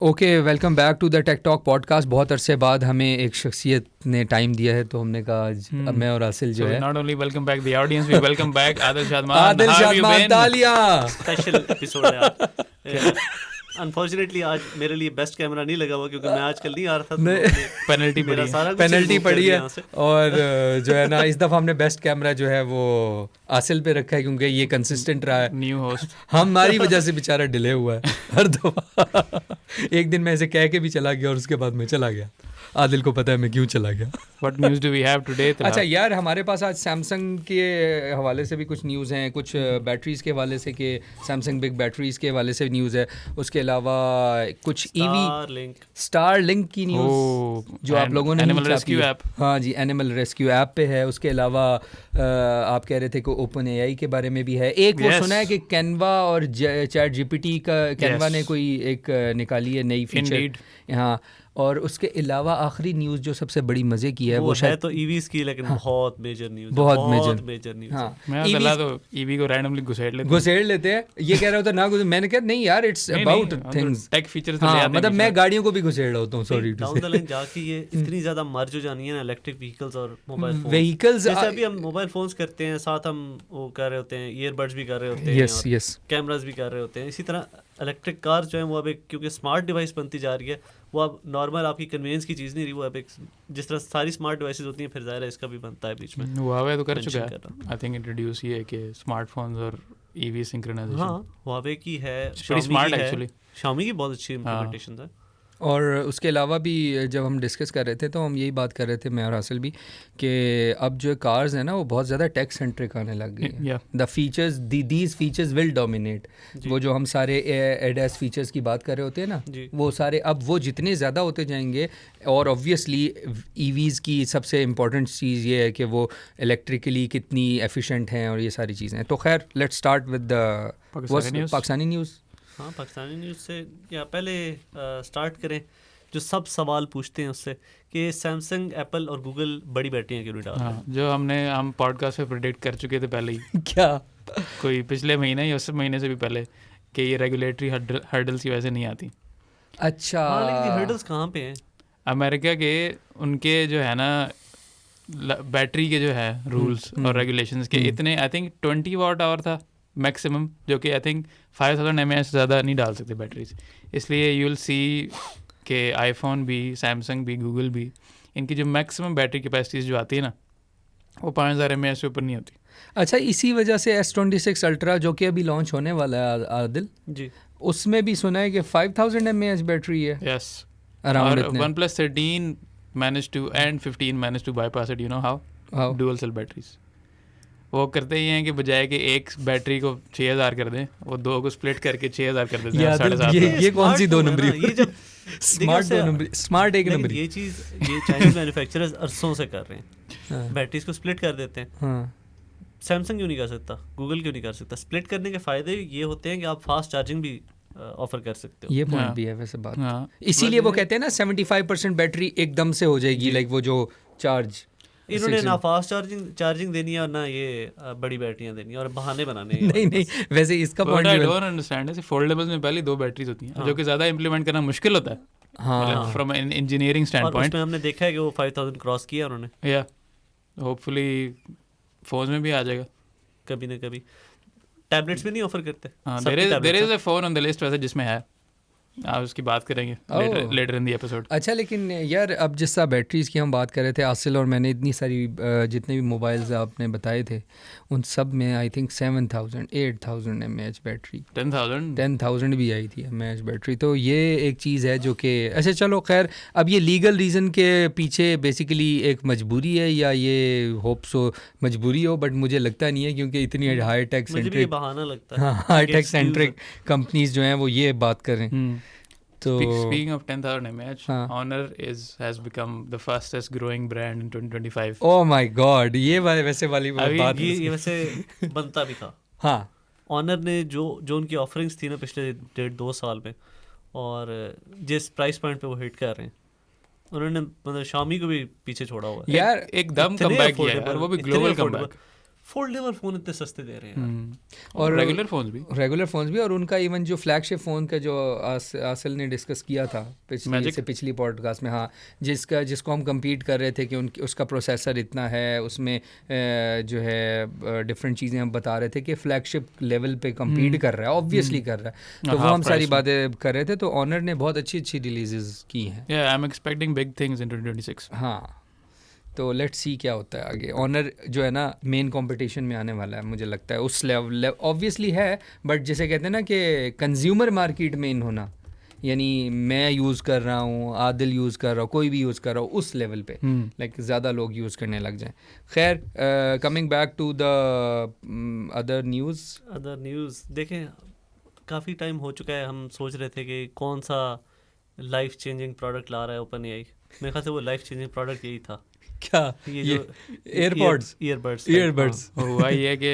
Okay, welcome back to the tech talk podcast. बहुत अरसे बाद हमें एक शख्सियत ने टाइम दिया है, तो हमने कहा आज अब मैं और आसिल जो है not only welcome back the audience, we welcome back Adil Shadman. Adil Shadman, तालियां। स्पेशल एपिसोड है आज। अनफॉर्चुनेटली आज मेरे लिए बेस्ट कैमरा नहीं लगा हुआ क्योंकि मैं आजकल नहीं आ रहा था, तो पेनल्टी मेरा सारा कुछ पेनल्टी remove कर पड़ी दिया है। यहाँ से। और जो है ना, इस दफ़ा हमने बेस्ट कैमरा जो है वो आसिल पे रखा है क्योंकि ये कंसिस्टेंट रहा है। न्यू होस्ट हमारी वजह से बेचारा डिले हुआ है हर दफ़ा। एक दिन मैं ऐसे कह के भी चला गया और उसके बाद मैं चला गया। आदिल को पता है मैं क्यों चला गया। What news do we have today? अच्छा यार, हमारे पास आज सैमसंग के हवाले से भी कुछ न्यूज़ हैं, कुछ बैटरीज़ के हवाले से कि सैमसंग बिग बैटरीज़ के हवाले से न्यूज़ है। उसके अलावा कुछ ईवी स्टारलिंक की न्यूज़ जो आप लोगों ने एनिमल रेस्क्यू ऐप। हाँ जी, एनिमल रेस्क्यू ऐप पे है। उसके अलावा आप कह रहे थे कि ओपन एआई के बारे में भी है एक। वो सुना है कि कैनवा और चैट जीपीटी का, कैनवा ने कोई एक निकाली है नई फीचर। हाँ, और उसके अलावा आखिरी न्यूज़ जो सबसे बड़ी मजे की है वो है तो ईवीज की, लेकिन बहुत मेजर न्यूज़, बहुत मेजर न्यूज़। हाँ, मैं अल्लाह तो ईवी को रैंडमली घुसेड़ लेते हैं। ये कह रहा होता ना, मैंने कहा नहीं यार, it's about things, tech features. हाँ, मतलब मैं गाड़ियों को भी घुसेड़ रहा होता हूँ। Sorry to down the line जाके ये इतनी ज्यादा मर्ज हो जानी है ना, इलेक्ट्रिक व्हीकल्स और मोबाइल फोन। व्हीकल्स जैसे अभी हम मोबाइल फोन्स करते हैं, साथ हम वो कर रहे होते हैं, ईयरबड्स भी कर रहे होते हैं, यस, कैमरास भी कर रहे होते हैं। इसी तरह इलेक्ट्रिक कार्स जो है वो अब एक, क्योंकि स्मार्ट डिवाइस बनती जा रही है, वो अब नॉर्मल आपकी कन्वीनियंस की चीज़ नहीं रही, वो अब एक जिस तरह सारी स्मार्ट डिवाइसेस होती हैं, फिर ज़ाहिर है इसका भी बनता है बीच में। हुआवे तो कर चुका है, आई थिंक इंट्रोड्यूस ये कि स्मार्टफोन्स और ईवी सिंक्रोनाइजेशन। हाँ, हुआवे की है, स्मार्ट एक्चुअली, शाओमी की बहुत अच्छी इम्प्लीमेंटेशन है। और उसके अलावा भी जब हम डिस्कस कर रहे थे तो हम यही बात कर रहे थे, मैं और हासिल भी, कि अब जो कार्स हैं ना वो बहुत ज़्यादा टेक सेंट्रिक आने लग गई हैं। The features, these features will dominate. वो जो हम सारे एडएस फीचर्स की बात कर रहे होते हैं ना, वो सारे अब वो जितने ज़्यादा होते जाएंगे। और ऑब्वियसली ईवीज़ की सबसे इम्पॉर्टेंट चीज़ ये है कि वो इलेक्ट्रिकली कितनी एफिशिएंट हैं और ये सारी चीज़ें। तो खैर, let's start with the Pakistani news. हाँ, पाकिस्तानी न्यूज़ से या पहले स्टार्ट करें जो सब सवाल पूछते हैं उससे, कि सैमसंग, एप्पल और गूगल बड़ी बैटरियाँ क्यों नहीं डाल रहे? जो हम पॉडकास्ट पे प्रेडिक्ट कर चुके थे पहले ही क्या कोई पिछले महीने या उस महीने से भी पहले, कि ये रेगुलेटरी हर्डल्स की वजह से नहीं आती। अच्छा, हाँ, लेकिन ये हर्डल्स कहाँ पे हैं? अमेरिका के उनके जो है ना बैटरी के जो है रूल्स और रेगुलेशंस के इतने, आई थिंक 20 वाट आवर था मैक्सिमम, जो कि आई थिंक 5000 mAh से ज़्यादा नहीं डाल सकते बैटरीज। इसलिए यू विल सी कि आईफोन भी, सैमसंग भी, गूगल भी, इनकी जो मैक्सिमम बैटरी कैपेसिटीज़ जो आती है ना, वो 5000 mAh से ऊपर नहीं होती। अच्छा, इसी वजह से S26 अल्ट्रा जो कि अभी लॉन्च होने वाला है आदिल जी, उसमें भी सुना है कि 5000 mAh बैटरी है। यस, अराउंड और OnePlus 13 managed to and 15 managed to bypass it, you know how? Dual cell batteries। वो करते ही हैं कि बजाय कि एक बैटरी को 6000 कर दें, वो दो को स्प्लिट करके 6000 कर देते हैं। 7,500। ये कौन सी दो नंबरी? ये जब स्मार्ट एक नंबर। ये चीज़ ये चाइनीज मैन्युफैक्चरर्स अरसों से कर रहे हैं, बैटरीज को स्प्लिट कर देते हैं। सैमसंग क्यों नहीं कर सकता? गूगल क्यों नहीं कर सकता? स्प्लिट करने के फ़ायदे ये होते हैं कि आप फास्ट चार्जिंग भी ऑफर कर सकते हो। ये पॉइंट भी है वैसे बात। इसीलिए वो कहते हैं ना 75% बैटरी एकदम से हो जाएगी, लाइक वो जो चार्ज। इन्होंने ना फास्ट चार्जिंग देनी है और ना ये बड़ी बैटरियां देनी है और बहाने बनाने हैं। नहीं, वैसे इसका पॉइंट आई डोंट अंडरस्टैंड। ऐसे फोल्डेबल्स में पहले 2 बैटरीज होती हैं, जो कि ज़्यादा इंप्लीमेंट करना मुश्किल होता है, हाँ, from an engineering stand point. उसमें हमने देखा है कि वो 5000 क्रॉस किया उन्होंने। या होपफुली फोन में भी आ जाएगा कभी ना कभी। टैबलेट्स में नहीं ऑफर करते। There is a phone on the list वैसे जिसमें है, आप उसकी बात करेंगे लेटर इन द एपिसोड। अच्छा, लेकिन यार अब जिस तरह बैटरीज़ की हम बात कर रहे थे आसिल और मैंने, इतनी सारी जितने भी मोबाइल्स आपने बताए थे उन सब में आई थिंक 7000 8000 mAh बैटरी, 10,000 भी आई थी mAh बैटरी। तो ये एक चीज़ है जो कि, अच्छा चलो खैर, अब ये लीगल रीज़न के पीछे बेसिकली एक मजबूरी है या ये होप्स हो मजबूरी हो, बट मुझे लगता नहीं है, क्योंकि इतनी हाई टेक सेंट्रिक, बहाना लगता है, हाई टेक सेंट्रिक कंपनीज जो हैं वो ये बात कर रहे हैं। So, speaking of 10,000 mAh, Honor has become the fastest growing brand in 2025. Oh my God, ये वैसे वाली बात ये वैसे बनता भी था। हाँ, Honor ने जो उनकी ऑफरिंग्स थी ना पिछले 1.5-2 साल में, और जिस प्राइस पॉइंट पे वो हिट कर रहे हैं, उन्होंने मतलब Xiaomi को भी पीछे छोड़ा हुआ है यार। एकदम कमबैक किया है, और वो भी ग्लोबल कमबैक। फोल्डेबल फ़ोन इतने सस्ते दे रहे हैं और रेगुलर फ़ोन्स भी और उनका इवन जो फ्लैगशिप फ़ोन का जो आसिल ने डिस्कस किया था पिछली पॉडकास्ट में, हाँ, जिसको हम कम्पीट कर रहे थे कि उसका प्रोसेसर इतना है, उसमें जो है डिफरेंट चीज़ें हम बता रहे थे कि फ्लैगशिप लेवल पे कम्पीट कर रहा है, ऑब्वियसली कर रहा है, तो वो हम सारी बातें कर रहे थे। तो ऑनर ने बहुत अच्छी रिलीजेस की हैं। I am expecting big things in 2026। हाँ, तो लेट्स सी क्या होता है आगे। ऑनर जो है ना मेन कंपटीशन में आने वाला है, मुझे लगता है उस लेवल ऑब्वियसली है, बट जैसे कहते हैं ना कि कंज्यूमर मार्केट में इन होना, यानी मैं यूज़ कर रहा हूँ, आदिल यूज़ कर रहा हूँ, कोई भी यूज़ कर रहा हूँ, उस लेवल पे लाइक ज़्यादा लोग यूज़ करने लग जाएं। खैर, coming back to the other news देखें, काफ़ी टाइम हो चुका है, हम सोच रहे थे कि कौन सा लाइफ चेंजिंग प्रोडक्ट ला रहा है ओपन एआई। मेरे ख्याल से वो लाइफ चेंजिंग प्रोडक्ट यही था। क्या ये ईयरबड्स हुआ ये कि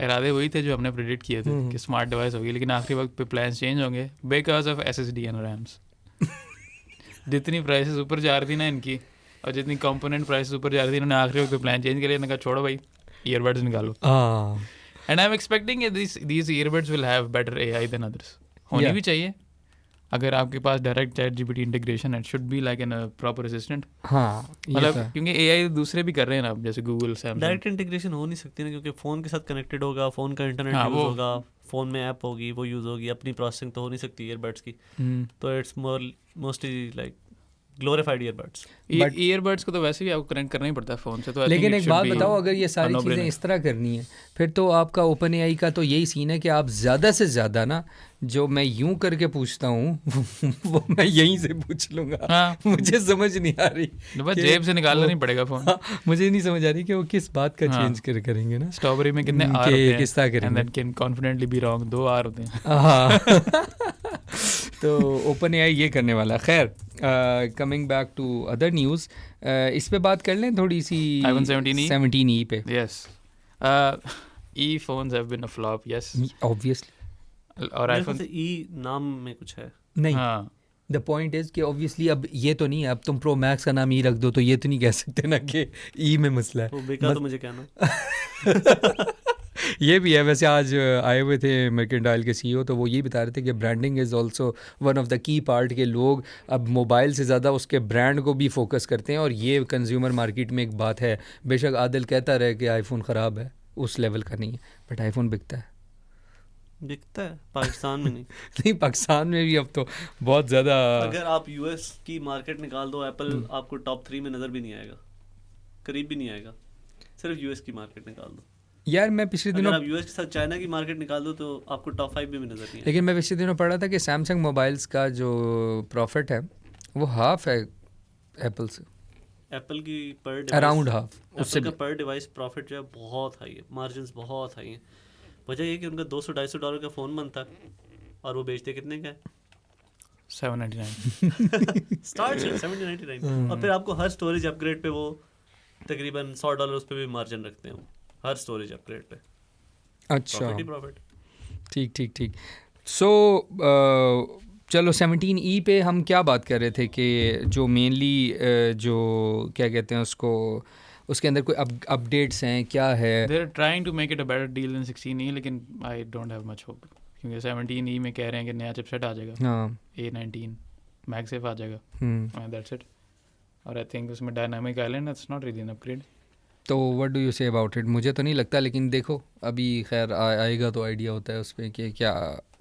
इरादे वही थे जो हमने प्रेडिक्ट किए थे कि स्मार्ट डिवाइस होगी, लेकिन आखिरी वक्त पे प्लान्स चेंज होंगे because of SSD and RAMs. जितनी प्राइसेस ऊपर जा रही थी ना इनकी, और जितनी कंपोनेंट प्राइसेस ऊपर जा रही थी, इन्होंने आखिरी वक्त पे प्लान चेंज किया, इन्होंने कहा छोड़ो भाई ईयरबड्स निकालो। And I am expecting these earbuds will have better AI than others. होनी भी चाहिए, अगर आपके पास डायरेक्ट ChatGPT इंटीग्रेशन है, it should be like an proper assistant. हाँ, मतलब क्योंकि AI दूसरे भी कर रहे हैं ना, जैसे गूगल, सैमसंग। डायरेक्ट इंटीग्रेशन हो नहीं सकती ना, क्योंकि फ़ोन के साथ कनेक्टेड होगा, फ़ोन का इंटरनेट यूज़ होगा, फ़ोन में ऐप होगी, वो यूज़ होगी, अपनी प्रोसेसिंग तो हो नहीं सकती ईयरबड्स की। तो it's mostly like glorified earbuds. But earbuds को तो वैसे भी आपको कनेक्ट करना ही पड़ता है फ़ोन से। तो लेकिन एक बात बताओ, अगर ये सारी चीज़ें इस तरह करनी है, फिर तो आपका ओपन AI का तो यही सीन है कि आप ज़्यादा से ज़्यादा ना, जो मैं यूं करके पूछता हूँ वो मैं यहीं से पूछ लूँगा। हाँ। मुझे समझ नहीं आ रही, बस जेब से निकालना नहीं पड़ेगा फ़ोन। हाँ, मुझे नहीं समझ आ रही कि वो किस बात का चेंज करेंगे ना। स्ट्रॉबेरी में कितने आर होते हैं, किस तरह करेंगे, and that can confidently be wrong, 2 आर होते हैं। हाँ। तो ओपन AI ये करने वाला। खैर, coming back to other news, इस पे बात कर लें थोड़ी सी, iPhone 17e पे। Yes, E phones have been a flop, yes obviously. और iPhone से ई नाम में कुछ है नहीं। हाँ, द पॉइंट इज़ कि ऑब्वियसली अब ये तो नहीं है, अब तुम प्रो मैक्स का नाम ई रख दो तो ये तो नहीं कह सकते ना कि ई में मसला है। तो बेकार तो मुझे कहना ये भी है। वैसे आज आए हुए थे मर्केंटाइल के CEO, तो वो ये बता रहे थे कि branding is also one of the key part, के लोग अब मोबाइल से ज़्यादा उसके ब्रांड को भी फोकस करते हैं, और ये कंज्यूमर मार्केट में एक बात है। बेशक आदिल कहता रहे कि आईफोन ख़राब है, उस लेवल का नहीं है, बट आईफोन बिकता है पाकिस्तान में नहीं पाकिस्तान में भी अब तो बहुत ज़्यादा। अगर आप US की मार्केट निकाल दो, एप्पल आपको टॉप 3 में नज़र भी नहीं आएगा, करीब भी नहीं आएगा। सिर्फ US की मार्केट निकाल दो यार। मैं पिछले दिनों, अगर आप US के साथ चाइना की मार्केट निकाल दो तो आपको टॉप 5 भी नज़र नहीं आएगा। लेकिन मैं पिछले दिनों पढ़ा था कि सैमसंग मोबाइल्स का जो प्रॉफिट है वो हाफ है एप्पल से। एप्पल की पर डिवाइस अराउंड हाफ, उससे का पर डिवाइस प्रॉफिट जो है बहुत हाई है, मार्जिन्स बहुत हाई हैं। वजह ये कि उनका $200-250 का फ़ोन बनता है और वो बेचते कितने का है? $799 स्टार्ट है $799। और फिर आपको हर स्टोरेज अपग्रेड पे वो तकरीबन $100 पे भी मार्जिन रखते हैं, हर स्टोरेज अपग्रेड पे। अच्छा, प्रॉफिट। ठीक। सो चलो 17E पे हम क्या बात कर रहे थे कि जो मेनली जो क्या कहते हैं उसको, उसके अंदर कोई अपडेट्स हैं, क्या है? They are trying to make it a better deal than 16E, लेकिन I don't have much hope, क्योंकि 17E में कह रहे हैं कि नया चिपसेट आ जाएगा। हाँ, A19 मैगसेफ आ जाएगा, एंड दैट्स इट। और आई थिंक उसमें dynamic island, that's not really an upgrade. तो what do you say about it? मुझे तो नहीं लगता, लेकिन देखो अभी खैर आएगा तो आइडिया होता है उस पर कि क्या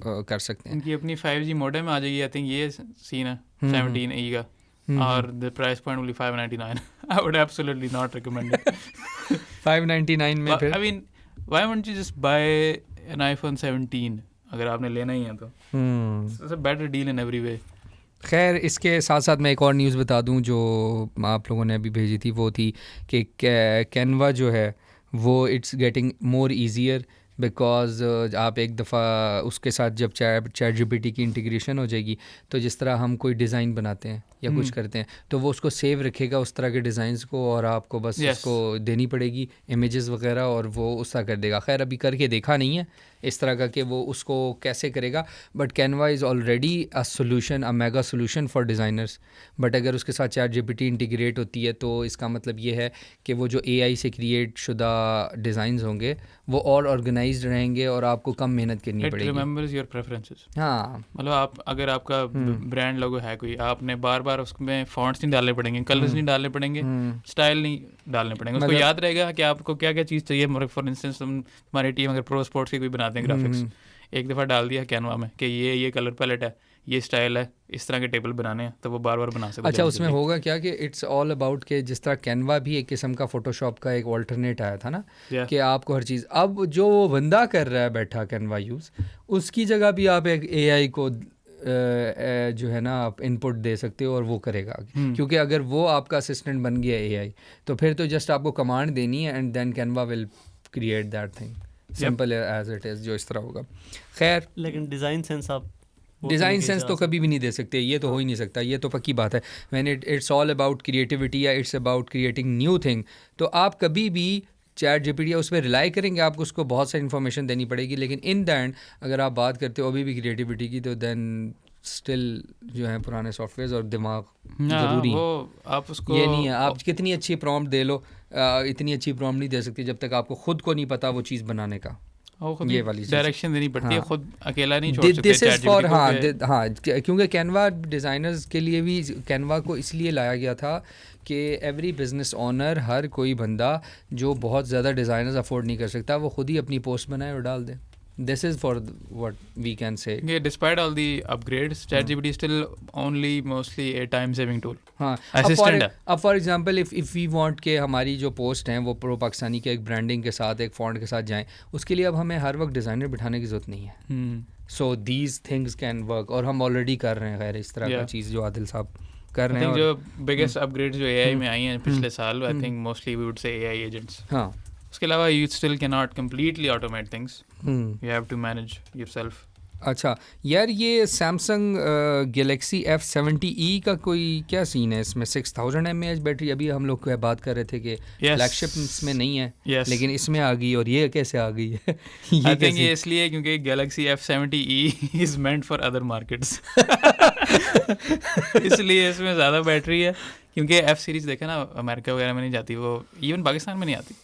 कर सकते हैं। इनकी अपनी 5G मॉडेम आ जाएगी, आई थिंक ये सीन है 17E का। और the price point only $599. I would absolutely not recommend it. $599 में फिर? I mean, why won't you just buy an iPhone 17 अगर आपने लेना ही है तो? It's a better deal in every way. खैर, इसके साथ साथ मैं एक और न्यूज़ बता दूं जो आप लोगों ने अभी भेजी थी, वो थी कि कैनवा जो है वो it's getting more easier, because आप एक दफ़ा उसके साथ जब चैट जीपीटी की इंटीग्रेशन हो जाएगी तो जिस तरह हम कोई डिज़ाइन बनाते हैं या कुछ करते हैं तो वो उसको सेव रखेगा उस तरह के डिज़ाइंस को, और आपको बस उसको देनी पड़ेगी इमेजेस वगैरह और वो उस तरह कर देगा। खैर अभी करके देखा नहीं है इस तरह का कि वो उसको कैसे करेगा, but Canva is already a solution, a mega solution for designers. But अगर उसके साथ चैट जीपीटी इंटीग्रेट होती है तो इसका मतलब ये है कि वो जो एआई से क्रिएट शुदा डिज़ाइंस होंगे वो और ऑर्गेनाइज्ड रहेंगे और आपको कम मेहनत करनी पड़ेगी। Remembers your preferences. हाँ, मतलब आप अगर आपका ब्रांड लोगो है कोई, आपने बार बार उसमें फॉन्ट्स नहीं डालने पड़ेंगे, कलर्स नहीं डालने पड़ेंगे, स्टाइल नहीं डालने पड़ेंगे, उसको याद रहेगा कि आपको क्या क्या चीज़ चाहिए। फॉर इंस्टेंस हमारी टीम अगर प्रो स्पोर्ट्स की कोई बनाते हैं ग्राफिक्स, एक दफ़ा डाल दिया कैनवा में कि ये कलर पैलेट है, ये स्टाइल है, इस तरह के टेबल बनाने हैं, तो वो बार बार बना सकते हैं। अच्छा, उसमें होगा क्या कि इट्स ऑल अबाउट के जिस तरह कैनवा भी एक किस्म का फोटोशॉप का एक ऑल्टरनेट आया था ना, कि आपको हर चीज़, अब जो वो बंदा कर रहा है बैठा कैनवा यूज़, उसकी जगह भी आप एक एआई को जो है ना आप इनपुट दे सकते हो और वो करेगा। क्योंकि अगर वो आपका असिस्टेंट बन गया एआई तो फिर तो जस्ट आपको कमांड देनी है and then Canva will create that thing, simple as it is, जो इस तरह होगा। खैर, लेकिन डिज़ाइन सेंस आप डिज़ाइन सेंस तो कभी भी नहीं दे सकते, ये तो हो ही नहीं सकता, ये तो पक्की बात है। When it's all about creativity या it's about creating new thing, तो आप कभी भी चैट जीपीटी उस पर रिलाई करेंगे, आपको उसको बहुत सारी इन्फॉर्मेशन देनी पड़ेगी, लेकिन इन द एंड अगर आप बात करते हो अभी भी क्रिएटिविटी की तो देन स्टिल जो है पुराने सॉफ्टवेयर और दिमाग ज़रूरी है। आप उसको ये नहीं है आप कितनी अच्छी प्रॉम्प्ट दे लो, इतनी अच्छी प्रॉम्प्ट नहीं दे सकती जब तक आपको खुद को नहीं पता वो चीज़ बनाने का। ये वाली डायरेक्शन देनी पड़ती है, हाँ, खुद अकेला नहीं छोड़ सकते। दिस इज़ फॉर हाँ, क्योंकि कैनवा डिज़ाइनर्स के लिए भी कैनवा को इसलिए लाया गया था कि एवरी बिजनेस ओनर, हर कोई बंदा जो बहुत ज़्यादा डिज़ाइनर्स अफोर्ड नहीं कर सकता, वो खुद ही अपनी पोस्ट बनाए और डाल दे। This is for what we can say. Yeah, despite all the upgrades, ChatGPT is still only mostly a time-saving tool. हाँ, Assistant है। अब for example if we want के हमारी जो पोस्ट हैं वो प्रो पाकिस्तानी के एक ब्रांडिंग के साथ, एक फॉन्ट के साथ जाएं, उसके लिए अब हमें हर वक्त डिज़ाइनर बिठाने की ज़रूरत नहीं है। So these things can work, और हम ऑलरेडी कर रहे हैं खैर इस तरह का चीज़ जो आदिल साहब कर रहे हैं। जो बिगेस्ट अपग्रेड्स जो AI में आई हैं पिछले साल, I think mostly we would say AI agents. हाँ, उसके अलावा you still cannot completely automate things. You have to manage yourself. अच्छा यार, ये सैमसंग गैलेक्सी F70e का कोई क्या सीन है इसमें? 6000 mAh बैटरी, अभी हम लोग बात कर रहे थे कि फ्लैगशिप में नहीं है, लेकिन इसमें आ गई, और ये कैसे आ गई है? I think ये इसलिए क्योंकि Galaxy F70e is meant for other markets. इसलिए इसमें ज़्यादा बैटरी है, क्योंकि F सीरीज़ देखा ना अमेरिका वगैरह में नहीं जाती, वो इवन पाकिस्तान में नहीं आती।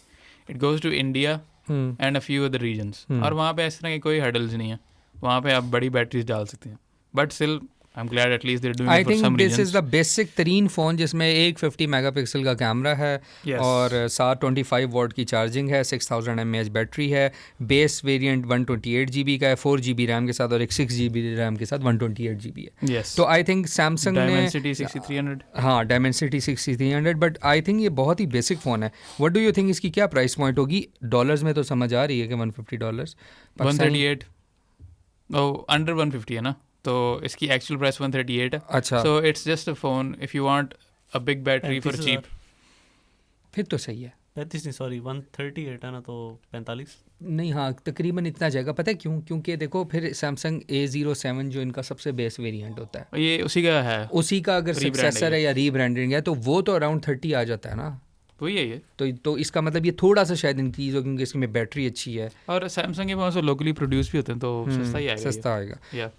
It goes to India and a few other regions, और वहाँ पे इस तरह की कोई हर्डल्स नहीं है, वहाँ पे आप बड़ी बैटरीज डाल सकते हैं। But still I am glad at least they are doing it for some reasons. This is the basic तरीन फ़ोन जिसमें एक 50 मेगापिक्सल का कैमरा है, और 725 वॉट की चार्जिंग है, 6000 mAh बैटरी है, बेस वेरिएंट 128 GB का है, 4 GB रैम के साथ, और एक 6 GB रैम के साथ 128 GB है। तो आई थिंक सैमसंग ने Dimensity 6300, हाँ, Dimensity 6300, बट आई थिंक ये बहुत ही बेसिक फ़ोन है। व्हाट डू यू थिंक इसकी क्या प्राइस पॉइंट होगी? डॉलर्स में तो समझ आ रही है कि $150, 138, अंडर 150 है ना, तो इसकी एक्चुअल प्राइस 138 है। अच्छा, so it's just a phone if you want a big battery for cheap. फिर तो सही है। 35 नहीं, सॉरी 138 है ना, तो 45 नहीं, हाँ तकरीबन इतना जाएगा। पता है क्यों? क्योंकि देखो फिर सैमसंग A07 जो इनका सबसे बेस वेरिएंट होता है, ये उसी का है, उसी का अगर सक्सेसर है या रीब्रांडिंग है, तो वो तो अराउंड 30 आ जाता है ना। वही है ये। तो इसका मतलब ये थोड़ा सा शायद इंक्रीज हो, क्योंकि इसमें बैटरी अच्छी है, और सैमसंग के पास लोकली प्रोड्यूस भी होते हैं, तो सस्ता ही आएगा। सस्ता आएगा या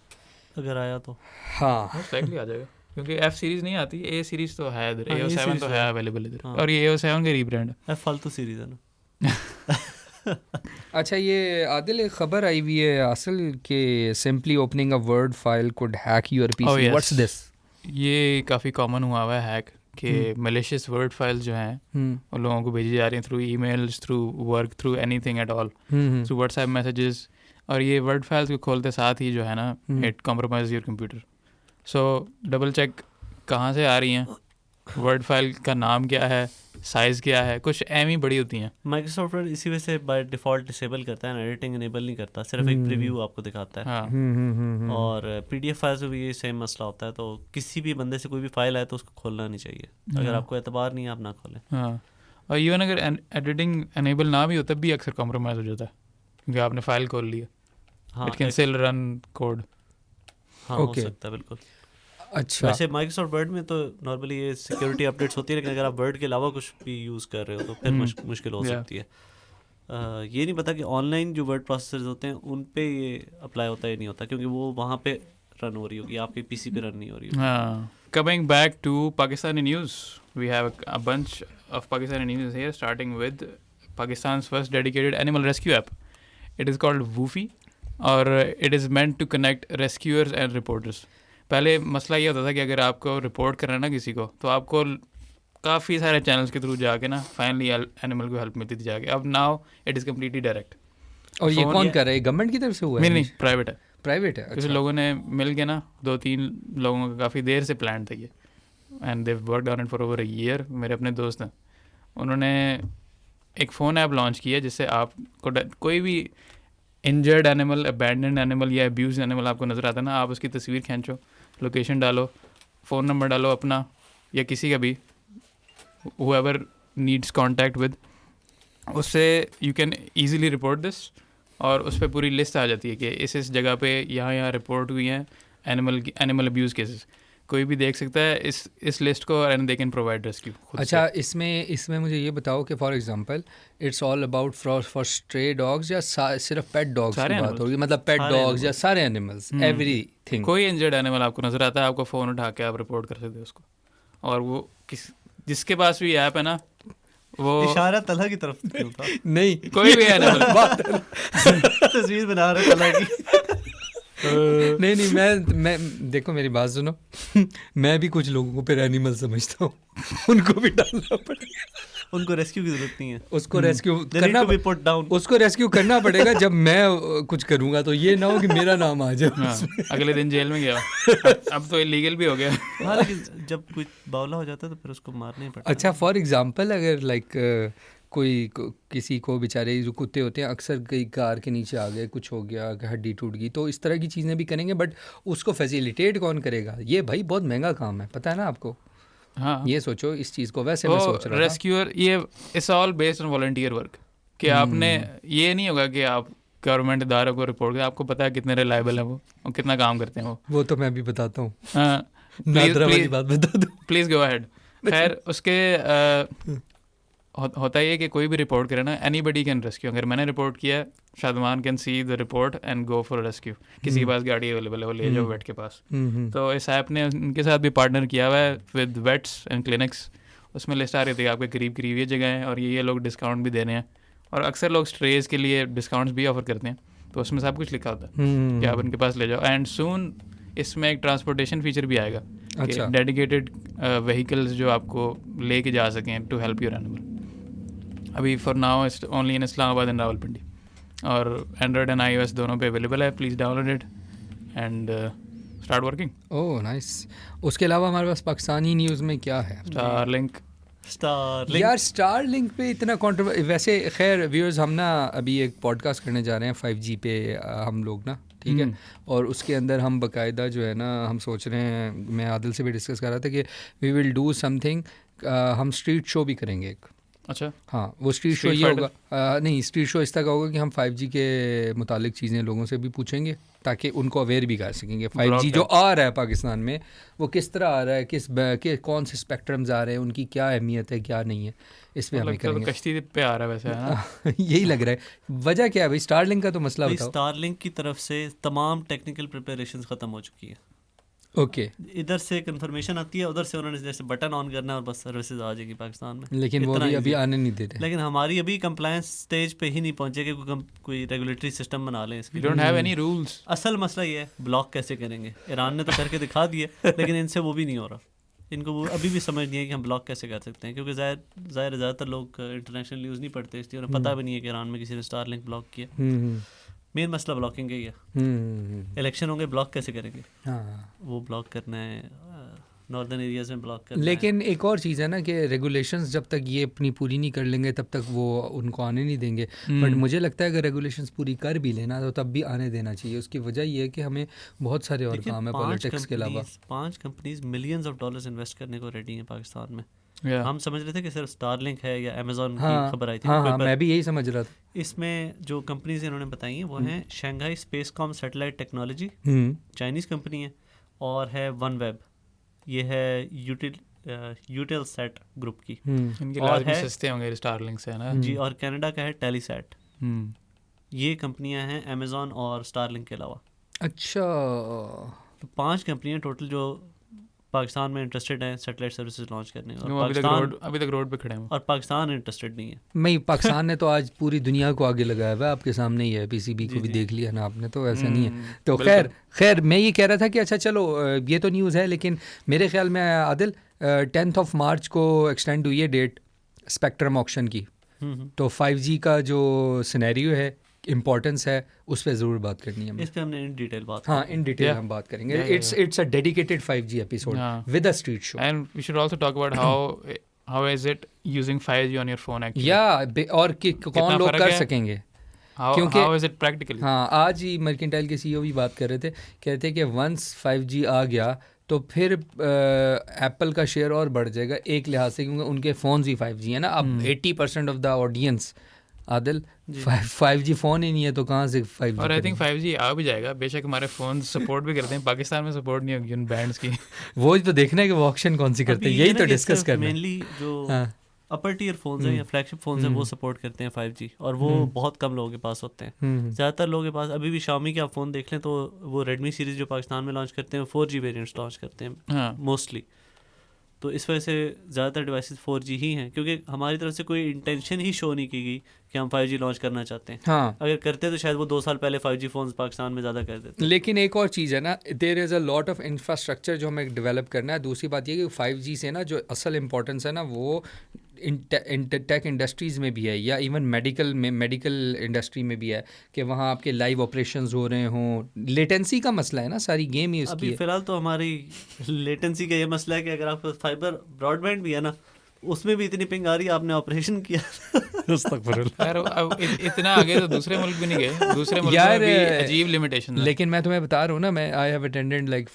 अगर आया तो हाँ, एक्जैक्टली आ जाएगा, क्योंकि F सीरीज नहीं आती, A सीरीज तो है इधर, हाँ, A07 series तो तो है है। अवेलेबल इधर, हाँ। और ये A07 का रीब्रांड है। फालतू सीरीज है ना। अच्छा, ये आदिल एक खबर आई हुई है असल के simply opening a word file could hack your PC. What's this? ये काफ़ी कॉमन हुआ हुआ है हैक कि malicious वर्ड फाइल्स जो हैं वो लोगों को भेजी जा रही हैं through emails, through work, through anything at all, through WhatsApp messages, और ये वर्ड फाइल्स को खोलते साथ ही जो है ना, it compromise your computer. So double check कहाँ से आ रही हैं, वर्ड फाइल का नाम क्या है, साइज़ क्या है, कुछ एम ही बड़ी होती हैं। माइक्रोसॉफ्ट वर्ड इसी वजह से बाय डिफ़ॉल्ट डिसेबल करता है ना, एडिटिंग इनेबल नहीं करता, सिर्फ एक प्रीव्यू आपको दिखाता है। हाँ, और पीडीएफ फाइल्स में भी ये सेम मसला होता है, तो किसी भी बंदे से कोई भी फाइल आए तो उसको खोलना नहीं चाहिए। अगर आपको एतबार नहीं है, आप ना खोलें। हाँ, और इवन अगर एडिटिंग एनेबल ना भी हो तब भी अक्सर कॉम्प्रोमाइज़ हो जाता है। क्योंकि आपने फाइल खोल लिया. हाँ, it can still run code. हाँ हो Okay. सकता है बिल्कुल. अच्छा. वैसे माइक्रोसॉफ्ट वर्ड में तो नॉर्मली ये सिक्योरिटी अपडेट्स होती है, लेकिन अगर आप वर्ड के अलावा कुछ भी यूज़ कर रहे हो तो फिर मुश्किल हो Yeah. सकती है. ये नहीं पता कि ऑनलाइन जो वर्ड प्रोसेसर्स होते हैं उन पे ये अप्लाई होता है या नहीं होता, क्योंकि वो वहाँ पे रन हो रही होगी, आपके पीसी पे रन नहीं हो रही होगी. Coming back to Pakistani news, we have a bunch of Pakistani news here, starting with Pakistan's first dedicated animal rescue app. It is called Woofy, और it is meant to connect rescuers and reporters. पहले मसला ये होता था कि अगर आपको report करना है ना किसी को, तो आपको काफ़ी सारे चैनल्स के थ्रू जाके ना फाइनली एनिमल को हेल्प मिलती थी जाके. अब now it is completely direct. और ये कौन कर रहा है, गवर्नमेंट की तरफ से हुआ है? नहीं, प्राइवेट है. प्राइवेट है. कुछ लोगों ने मिल के ना 2-3 लोगों का काफ़ी देर से प्लान था ये, and dev worked on it for over a year. मेरे अपने दोस्त हैं, उन्होंने एक फ़ोन ऐप लॉन्च किया है जिससे आपको कोई भी इंजर्ड एनिमल, अबैंडन्ड एनिमल या अब्यूज एनिमल आपको नज़र आता है ना, आप उसकी तस्वीर खींचो, लोकेशन डालो, फ़ोन नंबर डालो अपना या किसी का भी, whoever needs contact with, उससे you can easily report this, और उस पर पूरी लिस्ट आ जाती है कि इस जगह पे यहाँ रिपोर्ट हुई हैं एनिमल अब्यूज़ केसेस. कोई भी देख सकता है इस लिस्ट को, and they can provide rescue. अच्छा, इसमें मुझे ये बताओ कि for example it's all about for stray dogs या सिर्फ पेट डॉग्स की बात होगी, मतलब पेट डॉग्स या सारे एनिमल्स, एवरीथिंग? कोई इंजर्ड एनिमल आपको नज़र आता है, आपको फ़ोन उठा के आप रिपोर्ट कर सकते हो उसको. और वो जिसके पास भी ऐप है ना, वो इशारा तला की तरफ क्यों था? नहीं, कोई भी एनिमल तस्वीर बना रहे तला की. नहीं, मैं देखो मेरी बात सुनो. मैं भी कुछ लोगों को फिर एनिमल समझता हूँ. उनको भी डालना पड़ेगा. उनको रेस्क्यू की जरूरत नहीं है. उसको रेस्क्यू करना, उसको रेस्क्यू करना पड़ेगा. जब मैं कुछ करूँगा तो ये ना हो कि मेरा नाम आ जाए. अगले दिन जेल में गया. अब तो इलीगल भी हो गया. हाँ, लेकिन जब कोई बावला हो जाता है तो फिर उसको मारना ही पड़ता है. अच्छा, फॉर एग्जांपल अगर लाइक किसी को बेचारे जो कुत्ते होते हैं अक्सर कई कार के नीचे आ गए, कुछ हो गया, हड्डी टूट गई, तो इस तरह की चीज़ें भी करेंगे. बट उसको फैसिलिटेट कौन करेगा? ये भाई बहुत महंगा काम है, पता है ना आपको. हाँ, ये सोचो इस चीज़ को. वैसे मैं सोच रहा था रेस्क्यूअर, ये it's all based on volunteer work. कि आपने ये नहीं होगा कि आप गवर्नमेंट इदारों को रिपोर्ट करें, आपको पता है कितने रिलायबल है वो और कितना काम करते हैं वो तो मैं भी बताता हूँ. नादरा वाली बात बता दो. Please go ahead. खैर, उसके होता है कि कोई भी रिपोर्ट करे ना, एनीबडी कैन रेस्क्यू. अगर मैंने रिपोर्ट किया, Shadman can see the report and go for rescue. किसी के पास गाड़ी अवेलेबल है, वो ले जाओ वेट के पास. तो इस ऐप ने उनके साथ भी पार्टनर किया हुआ है विद वेट्स एंड क्लिनिक्स. उसमें लिस्ट आ रही थी आपके करीब ये जगह हैं और ये लोग डिस्काउंट भी दे रहे हैं. और अक्सर लोग स्ट्रेज के लिए डिस्काउंट्स भी ऑफर करते हैं, तो उसमें सब कुछ लिखा होता है कि आप उनके पास ले जाओ. एंड सून इसमें एक ट्रांसपोर्टेशन फीचर भी आएगा. अच्छा. डेडिकेटेड व्हीकल्स जो आपको लेके जा सकें टू हेल्प योर एनिमल. अभी for now it's only in Islamabad and Rawalpindi, और एंड्रॉयड एंड iOS दोनों पे अवेलेबल है. Please download it and start working. Oh nice. उसके अलावा हमारे पास पाकिस्तानी न्यूज़ में क्या है? स्टारलिंक यार, स्टारलिंक पे इतना वैसे खैर व्यूअर्स, हम ना अभी एक पॉडकास्ट करने जा रहे हैं 5G पे हम लोग ना, ठीक है. और उसके अंदर हम बाकायदा जो है ना, हम सोच रहे हैं, मैं आदिल से भी डिस्कस कर रहा था कि वी विल डू समथिंग. हम स्ट्रीट शो भी करेंगे एक. अच्छा. हाँ, वो स्ट्रीट शो ये होगा, नहीं, स्ट्रीट शो इस तरह का होगा कि हम 5G के मुतालिक चीज़ें लोगों से भी पूछेंगे ताकि उनको अवेयर भी कर सकेंगे. 5G जो आ रहा है पाकिस्तान में, वो किस तरह आ रहा है, कौन से स्पेक्ट्रम्स आ रहे हैं, उनकी क्या अहमियत है, क्या नहीं है, इस पर हमें करेंगे. कश्ती पे आ रहा है वैसे, है ना? यही लग रहा है. वजह क्या है भाई? स्टारलिंक का तो मसला बताओ. स्टारलिंक की तरफ से तमाम टेक्निकल प्रिपरेशंस ख़त्म हो चुकी है. ओके. इधर से कंफर्मेशन आती है, उधर से उन्होंने जैसे बटन ऑन करना है और बस सर्विसेज आ जाएगी पाकिस्तान में. लेकिन वो अभी आने नहीं दे रहे. लेकिन हमारी अभी कंप्लायंस स्टेज पे ही नहीं पहुंचे कि कोई रेगुलेटरी सिस्टम बना लें इसके. We don't have any rules. असल मसला ये है, ब्लॉक कैसे करेंगे. ईरान ने तो करके दिखा दिया, लेकिन इनसे वो भी नहीं हो रहा. इनको वो अभी भी समझ नहीं है कि हम ब्लॉक कैसे कर सकते हैं, क्योंकि ज़्यादातर लोग इंटरनेशनल न्यूज़ नहीं पढ़ते, इसलिए उन्हें पता भी नहीं है कि ईरान में किसी ने स्टारलिंक ब्लॉक किया. मेन मसला ब्लॉकिंग का ही है. इलेक्शन होंगे, ब्लॉक कैसे करेंगे? हाँ, वो ब्लॉक करना है, नॉर्दर्न एरियाज में ब्लॉक करना. लेकिन एक और चीज़ है ना कि रेगुलेशंस जब तक ये अपनी पूरी नहीं कर लेंगे तब तक वो उनको आने नहीं देंगे. बट मुझे लगता है अगर रेगुलेशंस पूरी कर भी लेना तो तब भी आने देना चाहिए. उसकी वजह ये है कि हमें बहुत सारे और काम है पॉलिटिक्स के अलावा. 5 companies millions of dollars invest करने को रेडी हैं पाकिस्तान में. हम समझ रहे थे कि सिर्फ स्टारलिंक है या अमेजोन की खबर आई थी। हाँ, मैं भी यही समझ रहा था। इसमें जो कंपनीज इन्होंने बताई हैं वो हैं Shanghai Spacecom satellite technology, Chinese company है, और है OneWeb, ये है यूटेलसेट ग्रुप की, इनके लाभ भी सस्ते होंगे स्टारलिंक से, है ना जी, और कनाडा का है टेलीसेट। ये कंपनियां हैं अमेजोन और स्टारलिंक के अलावा। अच्छा, तो 5 कंपनियां टोटल जो पाकिस्तान में इंटरेस्टेड हैं सैटेलाइट सर्विसेज लॉन्च करने, और अभी तक रोड पे खड़े हैं, और पाकिस्तान इंटरेस्टेड नहीं है। नहीं, पाकिस्तान ने तो आज पूरी दुनिया को आगे लगाया हुआ है, आपके सामने ही है, पीसीबी को भी देख लिया ना आपने, तो ऐसा नहीं है। तो खैर मैं ये कह रहा था कि अच्छा चलो ये तो न्यूज़ है, लेकिन मेरे ख्याल में आदिल 10 मार्च को एक्सटेंड हुई है डेट स्पेक्ट्रम ऑक्शन की, तो 5G का जो सिनेरियो है, इम्पोर्टेंस है, उस पे ज़रूर बात करनी है। इस पे हमने इन डिटेल बात इन डिटेल हम बात करेंगे। It's a dedicated 5G episode with a street show, and we should also talk about how is it using 5G on your phone actually, या और कौन लोग कर सकेंगे, क्योंकि हाउ इज इट प्रैक्टिकली। हाँ, आज ही मर्केंटाइल के CEO भी बात कर रहे थे, कहते हैं कि वंस 5G आ गया तो फिर एप्पल का शेयर और बढ़ जाएगा एक लिहाज से, क्योंकि उनके फ़ोन्स ही 5G है ना। अब 80% of the audience Adil 5G phone ही नहीं है, तो कहाँ से 5G? और आई थिंक 5G आ भी जाएगा, बेशक हमारे फ़ोन सपोर्ट भी करते हैं, पाकिस्तान में सपोर्ट नहीं होगी उन बैंड्स की। वो तो देखना है कि वो ऑक्शन कौन सी करते हैं, यही तो डिस्कस करना है। मेनली जो अपर टीयर फोन्स हैं या फ्लैगशिप फोन्स हैं वो सपोर्ट करते हैं 5G, और वो बहुत कम लोगों के पास होते हैं। ज़्यादातर लोगों के पास अभी भी Xiaomi के आप फ़ोन देख लें तो वो Redmi सीरीज़ जो पाकिस्तान में लॉन्च करते हैं 4G वेरिएंट्स लॉन्च करते हैं मोस्टली। तो इस वजह से ज़्यादातर डिवाइसेस 4G ही हैं, क्योंकि हमारी तरफ से कोई इंटेंशन ही शो नहीं की गई कि हम 5G लॉन्च करना चाहते हैं। अगर करते तो शायद वो 2 साल पहले 5G फ़ोन्स पाकिस्तान में ज़्यादा कर देते। लेकिन एक और चीज़ है ना, there is a lot of infrastructure जो हमें डेवलप करना है। दूसरी बात ये कि 5G से ना जो असल इम्पोर्टेंस है ना, वो टेक इंडस्ट्रीज़ में भी है, या इवन मेडिकल इंडस्ट्री में भी है, कि वहाँ आपके लाइव ऑपरेशंस हो रहे हों। लेटेंसी का मसला है ना, सारी गेम ही उसकी अभी फ़िलहाल तो हमारी लेटेंसी का ये मसला है कि अगर आपको फाइबर ब्रॉडबैंड भी है ना, उसमें भी इतनी पिंग आ रही है, आपने ऑपरेशन किया इतना आगे तो दूसरे मुल्क भी नहीं गए, दूसरे मुल्क में भी अजीब लिमिटेशन है। लेकिन मैं तुम्हें बता रहा हूँ ना, मैं आई हैव अटेंडेड लाइक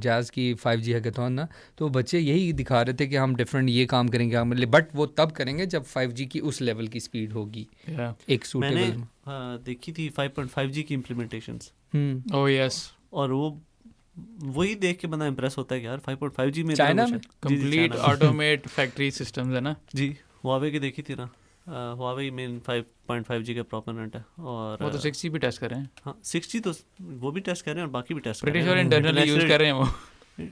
जाज़ की 5G हैकाथॉन ना, तो बच्चे यही दिखा रहे थे कि हम डिफरेंट ये काम करेंगे हम, बट वो तब करेंगे जब 5G की उस लेवल की स्पीड होगी। एक सूटेबल देखी थी 5.5G की इम्प्लीमेंटेशंस। ओह यस, और वो वही देख के बंदा इंप्रेस होता है कि यार 5.5G में चाइना में कंप्लीट ऑटोमेट फैक्ट्री सिस्टम्स है ना जी। Huawei की देखी थी ना, Huawei में 5.5G का प्रोपोनेंट है, और वो तो 6G भी टेस्ट कर रहे हैं। हाँ 6G तो वो भी टेस्ट कर रहे हैं और बाकी भी टेस्ट कर रहे हैं, इंटरनली यूज कर रहे हैं, वो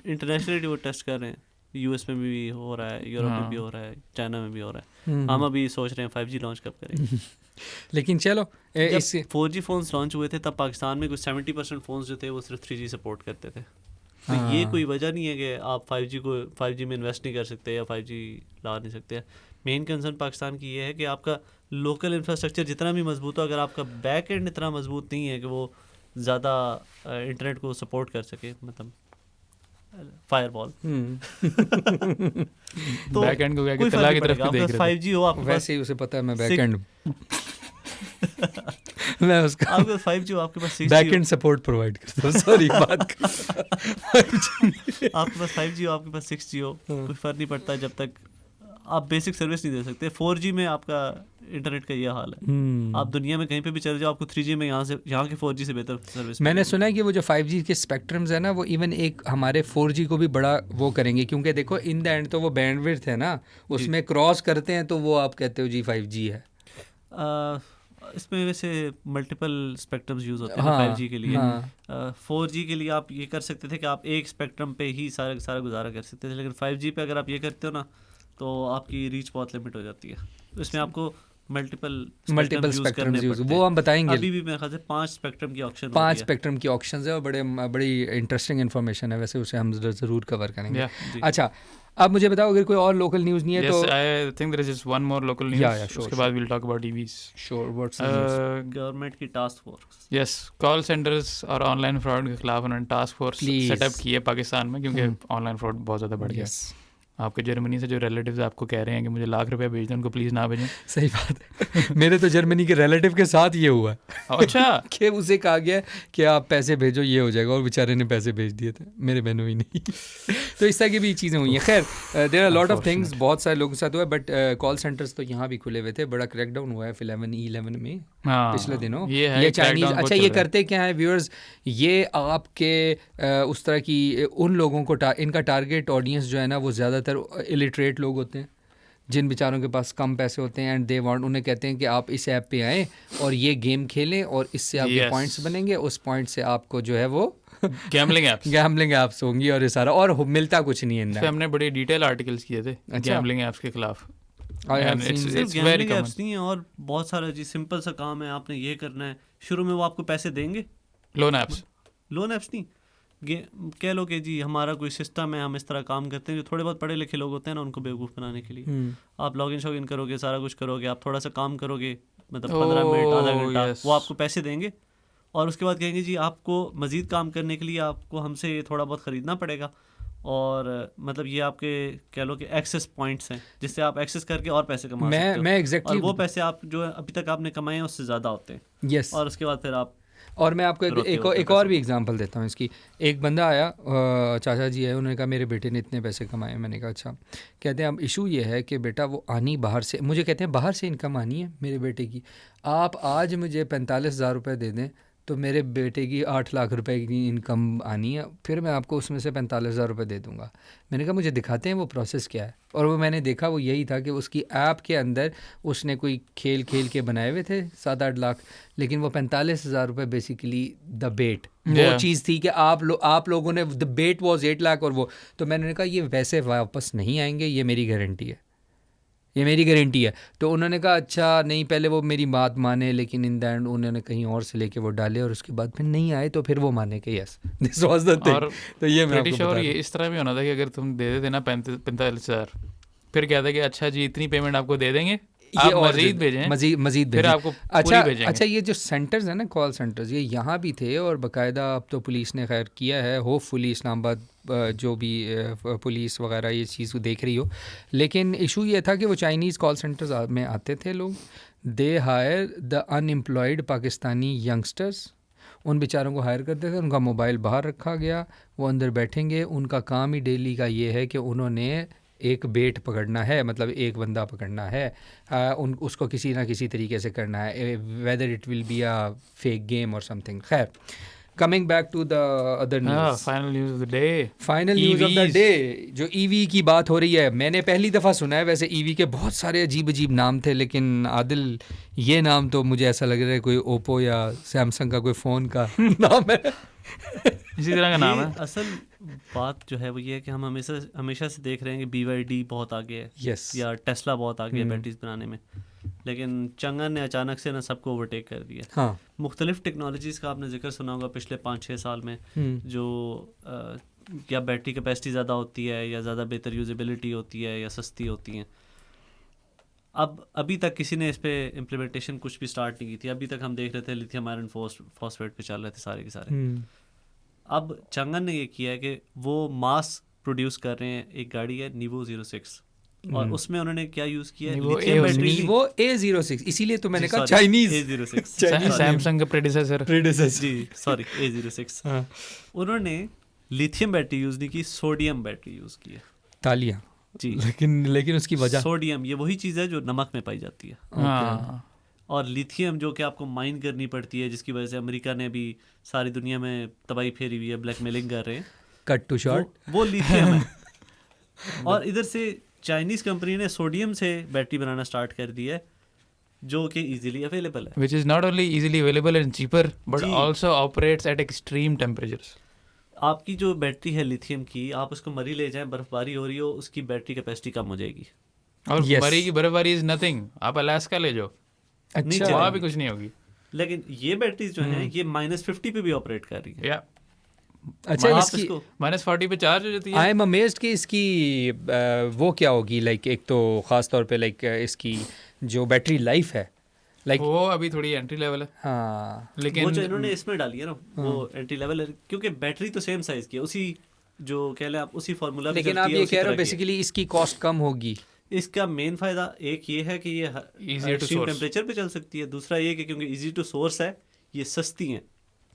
इंटरनेशनली वो टेस्ट कर रहे हैं। US में भी हो रहा है, यूरोप में भी हो रहा है, चाइना में भी हो रहा है। हम अभी सोच रहे हैं 5G लॉन्च कब करेंगे। लेकिन चलो, जब 4G फ़ोन्स लॉन्च हुए थे तब पाकिस्तान में कुछ 70% फ़ोन्स जो थे वो सिर्फ 3G सपोर्ट करते थे। तो ये कोई वजह नहीं है कि आप 5G में इन्वेस्ट नहीं कर सकते या 5G ला नहीं सकते। मेन कंसर्न पाकिस्तान की ये है कि आपका लोकल इंफ्रास्ट्रक्चर जितना भी मजबूत हो, अगर आपका बैक एंड इतना मजबूत नहीं है कि वो ज़्यादा इंटरनेट को सपोर्ट कर सके, मतलब फायरवॉल तो बैक एंड को क्या कि तला की तरफ देख रहे थे। 5G हो आपके वैसे ही उसे पता है मैं बैक एंड मैं उसका आपके 5G हो, आपके पास 6G back and support provide करता हूं। सॉरी बात आपके पास 5G हो, आपके पास 6G हो, कोई फर्क नहीं पड़ता जब तक आप बेसिक सर्विस नहीं दे सकते। 4G में आपका इंटरनेट का ये हाल है। आप दुनिया में कहीं पे भी चले जाओ, आपको 3G में यहाँ के 4G से बेहतर सर्विस। मैंने सुना है कि वो जो 5G के स्पेक्ट्रम्स है ना, वो इवन एक हमारे 4G को भी बड़ा वो करेंगे, क्योंकि देखो इन द एंड तो वो बैंडविड्थ है ना, उसमें क्रॉस करते हैं तो वो आप कहते हो जी 5G है। इसमें वैसे मल्टीपल स्पेक्ट्रम्स यूज़ होते हैं 5G के लिए। 4G के लिए आप ये कर सकते थे कि आप एक स्पेक्ट्रम पे ही सारा गुजारा कर सकते थे, लेकिन 5G पे अगर आप ये करते हो ना तो आपकी रीच बहुत लिमिट हो जाती है। तो इसमें आपको मल्टीपल स्पेक्ट्रम्स यूज, वो हम बताएंगे। अभी भी मेरे ख्याल से 5 स्पेक्ट्रम की ऑप्शन 5 स्पेक्ट्रम की ऑप्शंस है, और बड़ी इंटरेस्टिंग इन्फॉर्मेशन है, वैसे उसे हम ज़रूर कवर करेंगे। अच्छा, अब मुझे बताओ अगर कोई और लोकल न्यूज़ नहीं है तो I think there is just one more local news, उसके बाद we will talk about EVs। Sure, what's government की task force. Yes, call centres और ऑनलाइन फ्रॉड के खिलाफ उन्होंने टास्क फोर्स सेटअप की है पाकिस्तान में, क्योंकि ऑनलाइन फ्रॉड बहुत ज़्यादा बढ़ गया। आपके जर्मनी से जो रिलेटिव्स आपको कह रहे हैं कि मुझे ₹1,00,000 भेज दें, उनको प्लीज़ ना भेजें। सही बात है। मेरे तो जर्मनी के रिलेटिव के साथ ये हुआ है। अच्छा कि उसे कहा गया कि आप पैसे भेजो ये हो जाएगा, और बेचारे ने पैसे भेज दिए थे, मेरे बहनों ही नहीं। तो इस तरह की भी चीज़ें हुई हैं। खैर there are lot of things, बहुत सारे लोगों के साथ हुआ है, बट कॉल सेंटर्स तो यहाँ भी खुले हुए थे। बड़ा क्रैकडाउन हुआ है 11 में पिछले दिनों। ये चाइनीज़, अच्छा ये करते क्या है व्यूअर्स, ये आपके उस तरह की उन लोगों को इनका टारगेट ऑडियंस जो है ना वो ज़्यादातर इलिटरेट लोग होते हैं, जिन बेचारों के पास कम पैसे होते हैं, एंड दे वांट, उन्हें कहते हैं कि आप इस ऐप पे आएँ और ये गेम खेलें और इससे आपके पॉइंट्स बनेंगे, उस पॉइंट से आपको जो है वो गैम्बलिंग एप्स होंगी और ये सारा, और मिलता कुछ नहीं है। हमने बड़े डिटेल आर्टिकल्स किए थे गैम्बलिंग एप्स के खिलाफ। गैम्बलिंग एप्स नहीं है, और बहुत सारा जी सिंपल सा काम है, आपने ये करना है। शुरू में वो आपको पैसे देंगे, लोन एप्स नहीं, कह लो कि जी हमारा कोई सिस्टम है, हम इस तरह काम करते हैं। जो थोड़े बहुत पढ़े लिखे लोग होते हैं ना, उनको बेवकूफ़ बनाने के लिए आप लॉगिन शॉगिन करोगे, सारा कुछ करोगे, आप थोड़ा सा काम करोगे, मतलब 15 मिनट आधा घंटा, वो आपको पैसे देंगे, और उसके बाद कहेंगे जी आपको मज़ीद काम करने के लिए आपको हमसे थोड़ा बहुत ख़रीदना पड़ेगा, और मतलब ये आपके कह लो कि एक्सेस पॉइंट्स हैं, जिससे आप एक्सेस करके और पैसे कमा सकते हो। मैं exactly, और वो पैसे आप जो अभी तक आपने कमाए हैं उससे ज़्यादा होते हैं। yes. और उसके बाद फिर आप, और मैं आपको एक और भी एग्जांपल देता हूँ इसकी। एक बंदा आया, चाचा जी है, उन्होंने कहा मेरे बेटे ने इतने पैसे कमाए। मैंने कहा अच्छा। कहते हैं अब इशू ये है कि बेटा वो आनी बाहर से, मुझे कहते हैं बाहर से इनकम आनी है मेरे बेटे की, आप आज मुझे 45,000 रुपये दे दें तो मेरे बेटे की 8 लाख रुपए की इनकम आनी है, फिर मैं आपको उसमें से 45,000 रुपये दे दूँगा। मैंने कहा मुझे दिखाते हैं वो प्रोसेस क्या है, और वो मैंने देखा वो यही था कि उसकी ऐप के अंदर उसने कोई खेल के बनाए हुए थे 7-8 लाख, लेकिन वो 45,000 रुपये बेसिकली द बेट वो चीज़ थी कि आप लोगों ने, द बेट वॉज 8 लाख, और वो, तो मैंने कहा ये वैसे वापस नहीं आएंगे, ये मेरी गारंटी है, तो उन्होंने कहा अच्छा नहीं, पहले वो मेरी बात माने, लेकिन इन द एंड उन्होंने कहीं और से लेके वो डाले, और उसके बाद फिर नहीं आए, तो फिर वो माने कि yes this was the thing. तो ये मैं आपको बता, ये इस तरह भी होना था कि अगर तुम दे देते ना 45,000, फिर क्या था कि अच्छा जी इतनी पेमेंट आपको दे देंगे, आप मजीद भेजें, फिर आपको अच्छा ये जो सेंटर्स हैं ना, कॉल सेंटर्स, ये यहाँ भी थे, और बाकायदा अब तो पुलिस ने खैर किया है, होपफुली इस्लामाबाद जो भी पुलिस वगैरह ये चीज़ देख रही हो। लेकिन इशू ये था कि वो चाइनीज़ कॉल सेंटर्स में आते थे लोग, they hire the unemployed Pakistani youngsters, उन बेचारों को हायर करते थे, उनका मोबाइल बाहर रखा गया, वो अंदर बैठेंगे, उनका काम ही डेली का ये है कि उन्होंने एक बेट पकड़ना है, मतलब एक बंदा पकड़ना है, उसको किसी ना किसी तरीके से करना है, whether it will be a fake game और समथिंग। खैर coming back to the other news, final news of the day, जो ईवी की बात हो रही है, मैंने पहली दफ़ा सुना है। वैसे ईवी के बहुत सारे अजीब नाम थे, लेकिन आदिल ये नाम तो मुझे ऐसा लग रहा है कोई ओप्पो या सैमसंग का कोई फ़ोन का नाम है। इसी तरह का नाम है। असल बात जो है वो ये है कि हम हमेशा से देख रहे हैं कि BYD बहुत आगे है, yes. या टेस्ला बहुत आगे है बैटरीज बनाने में, लेकिन चंगन ने अचानक से ना सबको ओवरटेक कर दिया। हाँ। मुख्तलिफ टेक्नोलॉजीज़ का आपने जिक्र सुना होगा पिछले 5-6 साल में, जो या बैटरी कैपेसिटी ज़्यादा होती है, या ज़्यादा बेहतर यूजेबिलिटी होती है, या सस्ती होती हैं। अब अभी तक किसी ने इस पे इम्प्लीमेंटेशन कुछ भी स्टार्ट नहीं की थी। अभी तक हम देख रहे थे लिथियम आयरन फॉस्फेट पे चल रहे थे सारे के सारे। अब चंगन ने ये किया है कि वो मास प्रोड्यूस कर रहे हैं, एक गाड़ी है नीवो 06, और उसमें उन्होंने क्या यूज़ किया है, लिथियम बैटरी, नीवो A06, इसीलिए तो मैंने कहा चाइनीज A06, सैमसंग का प्रेडिसेसर जी सॉरी A06। उन्होंने लिथियम बैटरी यूज़ नहीं की, सोडियम बैटरी यूज़ की है। तालियां जी, लेकिन उसकी वजह, सोडियम ये वही चीज़ है जो नमक में पाई जाती है, और लिथियम जो कि आपको माइन करनी पड़ती है, जिसकी वजह से अमेरिका ने भी सारी दुनिया में तबाही फेरी हुई है, ब्लैकमेलिंग कर रहे हैं। कट टू शॉर्ट, वो लिथियम है। और इधर से चाइनीज़ कंपनी ने सोडियम से बैटरी बनाना स्टार्ट कर दिया है, जो कि इजीली अवेलेबल है, which is not only easily available and cheaper but also operates at extreme temperatures. आपकी जो बैटरी है लिथियम की, आप उसको मरी ले जाएं, बर्फबारी हो रही हो, उसकी बैटरी कैपेसिटी कम हो जाएगी। और मरी की बर्फबारी इज नथिंग, आप अलास्का ले जाओ, अच्छा वहाँ भी कुछ नहीं होगी। लेकिन ये बैटरीज जो हैं ये -50 पे भी ऑपरेट कर रही है। अच्छा, इसकी -40 पे चार्ज हो जाती है। आई एम अमेज्ड कि इसकी वो क्या होगी, लाइक एक तो ख़ास तौर पे लाइक इसकी जो बैटरी लाइफ है, लाइक वो अभी थोड़ी एंट्री लेवल है। हाँ, लेकिन वो जो इन्होंने इसमें डाली है ना, वो एंट्री लेवल है, क्योंकि बैटरी तो सेम साइज़ की है, उसी जो कह लें आप उसी फार्मूला पे लेकिन आप ये कह रहे हो बेसिकली इसकी कॉस्ट कम होगी। इसका मेन फ़ायदा एक ये है कि ये एक्सट्रीम टेम्परेचर पे चल सकती है। दूसरा ये कि क्योंकि इजी टू सोर्स है, ये सस्ती हैं।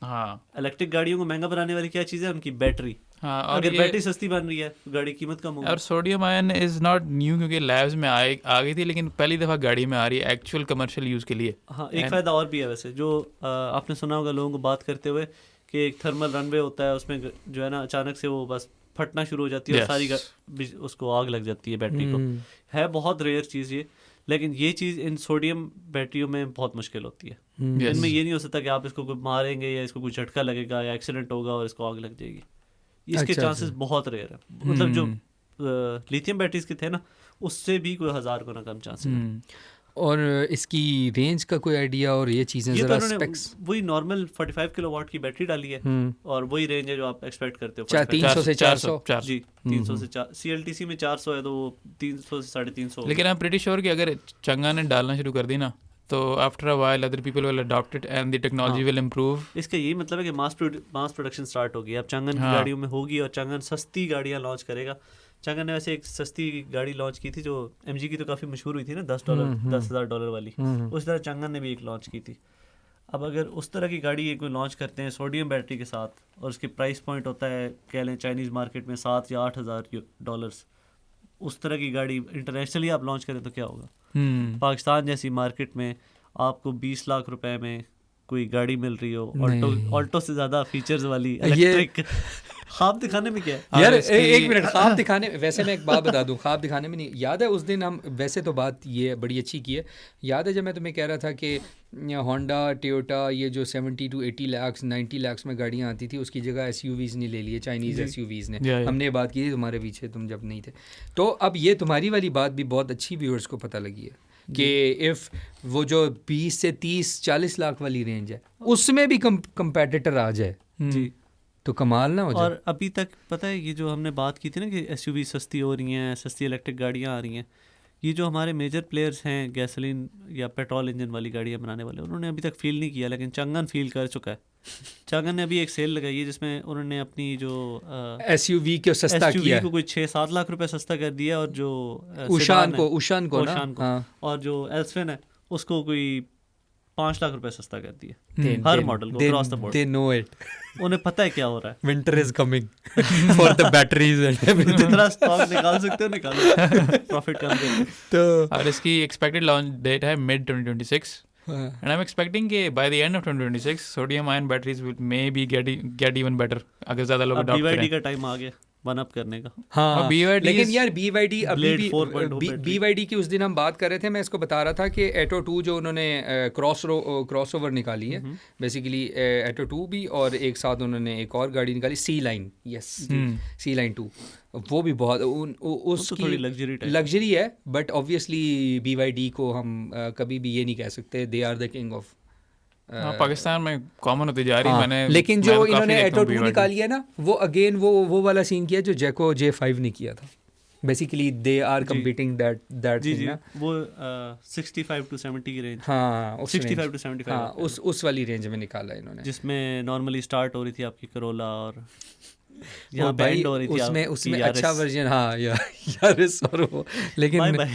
हाँ, इलेक्ट्रिक गाड़ियों को महंगा बनाने वाली क्या चीज़ है? उनकी बैटरी। हाँ, और अगर बैटरी सस्ती बन रही है तो गाड़ी की कीमत कम होगी। और sodium ion is not new, क्योंकि लैब्स में आ गई थी, लेकिन पहली दफ़ा गाड़ी में आ रही है एक्चुअल कमर्शियल यूज़ के लिए। हाँ, एक फ़ायदा और भी है वैसे, जो आपने सुना होगा लोगों को बात करते हुए कि एक थर्मल रनवे होता है, उसमें जो है ना अचानक से वो बस फटना शुरू हो जाती है और सारी उसको आग लग जाती है बैटरी को। है बहुत रेयर चीज़ ये, लेकिन ये चीज़ इन सोडियम बैटरियों में बहुत मुश्किल होती है। इनमें ये नहीं हो सकता कि आप इसको कोई मारेंगे या इसको कोई झटका लगेगा या एक्सीडेंट होगा और इसको आग लग जाएगी। इसके चांसेस बहुत रेयर है। मतलब जो लिथियम बैटरीज के थे ना, उससे भी कोई 1000 गुना कम चांसेस है। और इसकी रेंज का कोई आइडिया और ये चीज़ें ये ज़रा तो स्पेक्स? वही नॉर्मल 45 किलोवाट की बैटरी डाली है और वही रेंज है जो आप एक्सपेक्ट करते हो। 300 से 400 जी, 300 से 400। CLTC में 400 है तो वो 300 से 350। लेकिन आई एम प्रीटी श्योर कि अगर चंगा ने डालना शुरू कर दी ना, तो after a while other people will adopt it and the technology will improve. इसका यही मतलब है कि मास प्रोडक्शन स्टार्ट होगी। अब चंगन की गाड़ियों में होगी और चंगन सस्ती गाड़ियाँ लॉन्च करेगा। चंगन ने वैसे एक सस्ती गाड़ी लॉन्च की थी जो MG की तो काफ़ी मशहूर हुई थी ना, $10,000 वाली। उस तरह चंगन ने भी एक लॉन्च की थी। अब अगर उस तरह की गाड़ी एक कोई लॉन्च करते हैं सोडियम बैटरी के साथ और उसकी प्राइस पॉइंट होता है कह लें चाइनीज़ मार्केट में $7,000 या $8,000, उस तरह की गाड़ी इंटरनेशनली आप लॉन्च करें तो क्या होगा? पाकिस्तान जैसी मार्केट में आपको 20 लाख रुपए में कोई गाड़ी मिल रही हो, ऑल्टो से ज़्यादा फीचर्स वाली इलेक्ट्रिक, ख्वाब दिखाने में क्या है यार? एक मिनट, ख्वाब दिखाने, वैसे मैं एक बात बता दूं, ख्वाब दिखाने में नहीं। याद है उस दिन हम, वैसे तो बात ये बड़ी अच्छी की है, याद है जब मैं तुम्हें कह रहा था कि होंडा टोयोटा ये जो 70 to 80 लाख 90 लाख में गाड़ियाँ आती थी, उसकी जगह SUVs नहीं ले लिए चाइनीज़ SUVs ने। हमने बात की थी तुम्हारे पीछे, तुम जब नहीं थे। तो अब ये तुम्हारी वाली बात भी बहुत अच्छी व्यूअर्स को पता लगी है कि इफ़ वो जो 20 से 30-40 लाख वाली रेंज है उसमें भी कंपेटिटर आ जाए जी, तो कमाल ना हो जाए। और अभी तक पता है ये जो हमने बात की थी ना कि SUV सस्ती हो रही हैं, सस्ती इलेक्ट्रिक गाड़ियाँ आ रही हैं, ये जो हमारे मेजर प्लेयर्स हैं गैसोलीन या पेट्रोल इंजन वाली गाड़ियाँ बनाने वाले, उन्होंने अभी तक फील नहीं किया, लेकिन चंगन फील कर चुका है। चंगन ने अभी एक सेल लगाई है जिसमें उन्होंने अपनी जो SUV को सस्ता किया, को कोई 6-7 लाख रुपए सस्ता कर दिया, और जो उशान को ना, और जो एल्सफिन है उसको कोई 5 लाख रुपए सस्ता कर दिया हर मॉडल को cross the board. They know it, उन्हें पता है क्या हो रहा है। Winter is coming for the batteries and everything. जितना स्टॉक निकाल सकते हो निकालो, प्रॉफिट कम करके। तो और इसकी एक्सपेक्टेड लॉन्च डेट है mid 2026 and I'm expecting कि by the end of 2026 sodium ion batteries will maybe get even better अगर ज़्यादा लोग अडॉप्ट करें। BYD का टाइम आ गया वन अप करने का। हाँ, लेकिन यार BYD अभी भी BYD की उस दिन हम बात कर रहे थे, मैं इसको बता रहा था कि एटो 2 जो उन्होंने क्रॉस ओवर निकाली है बेसिकली, एटो 2 भी, और एक साथ उन्होंने एक और गाड़ी निकाली C-Line, यस C-Line 2, वो भी बहुत उसकी लग्जरी है, बट ऑब्वियसली BYD को हम कभी भी ये नहीं कह सकते they are the king of Pakistan में कॉमन होती जा रही है। मैंने लेकिन जो इन्होंने एटो 2 निकाली है ना, वो अगेन वो वाला सीन किया जो जैको J5 ने किया था। Basically they are competing that thing ना, वो 65 to 70 की रेंज, हाँ 65 to 75, हाँ उस वाली रेंज में निकाला इन्होंने, जिसमें नॉर्मली स्टार्ट हो रही थी आपकी करोला और यहाँ बैंड हो रही थी उसमें अच्छा वर्जन, हाँ यारिस और वो, लेकिन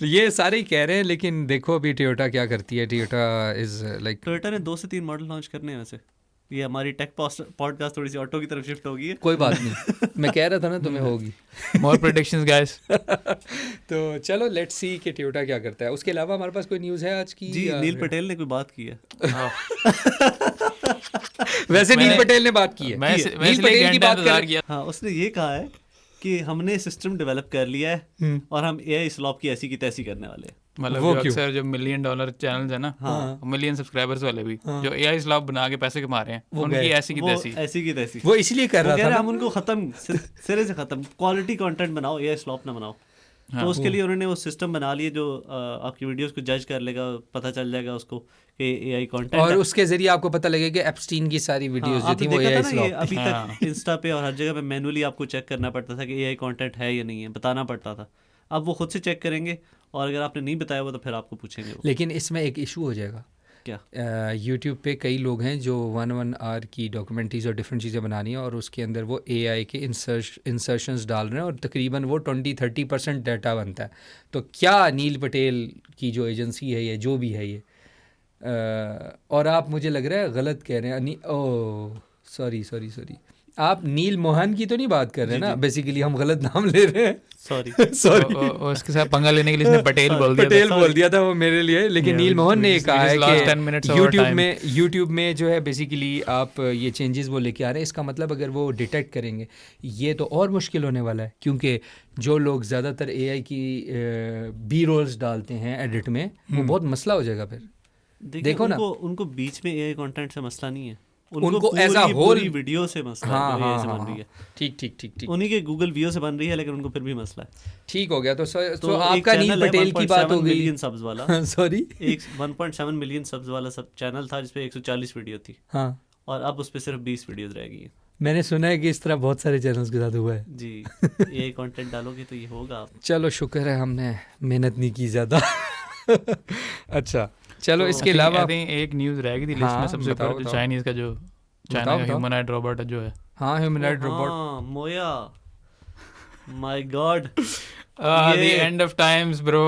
ये सारे ही कह रहे हैं, लेकिन देखो अभी टोयोटा क्या करती है। टोयोटा इज लाइक, टोयोटा ने 2 से 3 मॉडल लॉन्च करने हैं वैसे। ये हमारी टेक पॉडकास्ट थोड़ी सी ऑटो की तरफ शिफ्ट हो गई है, कोई बात नहीं, मैं कह रहा था ना तुम्हें होगी मोर प्रेडिक्शंस गाइस। तो चलो लेट्स सी कि टोयोटा क्या करता है। उसके अलावा हमारे पास कोई न्यूज़ है आज की? जी, नील पटेल ने कोई बात की है। वैसे नील पटेल ने बात की है, नील पटेल की बात कर, हाँ उसने ये कहा है कि हमने सिस्टम डेवलप कर लिया है और हम AI स्लॉप की ऐसी की तैसी करने वाले हैं। मतलब वो अक्सर जो $1 मिलियन चैनल्स है ना, हाँ, मिलियन सब्सक्राइबर्स वाले भी जो AI स्लॉप बना के पैसे कमा रहे हैं, उनकी ऐसी की तैसी वो इसलिए कर रहा था ना, हम उनको खत्म सिरे से खत्म, क्वालिटी कंटेंट बनाओ, AI स्लॉप ना बनाओ। तो उसके लिए उन्होंने वो सिस्टम बना लिए जो आपकी वीडियोस को जज कर लेगा, पता चल जाएगा उसको कि AI कंटेंट, और उसके जरिए आपको पता लगेगा कि एप्स्टीन की सारी वीडियोस जो थी वो AI स्लॉप। अभी तक इंस्टा पे और हर जगह पे मैनुअली आपको चेक करना पड़ता था कि AI कंटेंट है या नहीं है, बताना पड़ता था। अब वो खुद से चेक करेंगे और अगर आपने नहीं बताया हुआ तो फिर आपको पूछेंगे वो। लेकिन इसमें एक इशू हो जाएगा क्या यूट्यूब पे कई लोग हैं जो 1 आवर की डॉक्यूमेंट्रीज और डिफरेंट चीज़ें बनानी है और उसके अंदर वो AI के इंसर्शंस डाल रहे हैं और तकरीबन वो 20-30% डाटा बनता है। तो क्या नील पटेल की जो एजेंसी है ये जो भी है ये और आप मुझे लग रहा है गलत कह रहे हैं ओह सॉरी आप नील मोहन की तो नहीं बात कर रहे हैं ना? बेसिकली हम गलत नाम ले रहे हैं, सॉरी उसके साथ पंगा लेने के लिए इसने पटेल बोल दिया था वो मेरे लिए। लेकिन नील मोहन ने कहा है कि यूट्यूब में जो है बेसिकली आप ये चेंजेस वो लेके आ रहे हैं, इसका मतलब अगर वो डिटेक्ट करेंगे ये तो और मुश्किल होने वाला है, क्योंकि जो लोग ज़्यादातर AI की बी रोल्स डालते हैं एडिट में वो बहुत मसला हो जाएगा फिर। देखो ना, उनको बीच में AI कंटेंट से मसला नहीं है, उनको ऐसा होल वीडियो से मसला है, AI से बन रही है। ठीक उन्हीं के गूगल व्यू से बन रही है, लेकिन उनको फिर भी मसला है। ठीक हो गया। तो आपका नील पटेल की बात हो गई, मिलियन सब्स वाला सॉरी 1.7 मिलियन सब्स वाला सब चैनल था जिसपे 140 वीडियो थी। हाँ, और अब उस पे सिर्फ 20 वीडियोस रह गई है। मैंने सुना है कि इस तरह बहुत सारे चैनल्स के साथ हुआ है जी। AI कंटेंट डालोगे तो ये होगा। चलो शुक्र है हमने मेहनत नहीं की ज़्यादा। अच्छा चलो, इसके अलावा एक न्यूज़ रह गई थी लिस्ट में सबसे ऊपर, जो चाइनीज का जो चाइना का ह्यूमनॉइड रोबोट जो है। हाँ, humanoid robot Moya, my god, the end of times bro.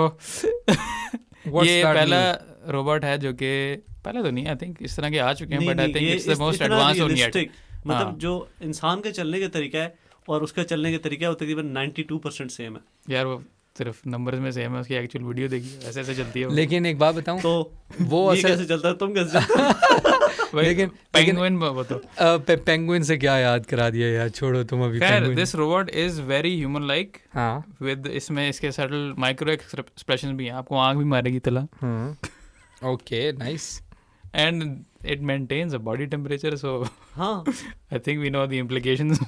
ये पहला रोबोट है जो कि पहले तो नहीं, आई थिंक इस तरह के आ चुके हैं, but I think it's the most advance on yet. मतलब जो इंसान के चलने का तरीका है और उसका चलने का तरीका है वो तकरीबन 92% सेम है यार। वो सिर्फ नंबर्स में सेम है, उसकी एक्चुअल वीडियो देखिए ऐसे ऐसे चलती है। लेकिन एक बात बताऊं, तो वो ये कैसे चलता है, तुम कैसे चलते लेकिन पेंगुइन वो तो पेंगुइन से क्या याद करा दिया यार, छोड़ो तुम अभी। This robot is very human like. हाँ, विद इसमें इसके सटल माइक्रो एक्सप्रेशन भी हैं, आपको आंख भी मारेगी तला। Okay nice. And it maintains a body temperature, so हाँ I think we know the implications.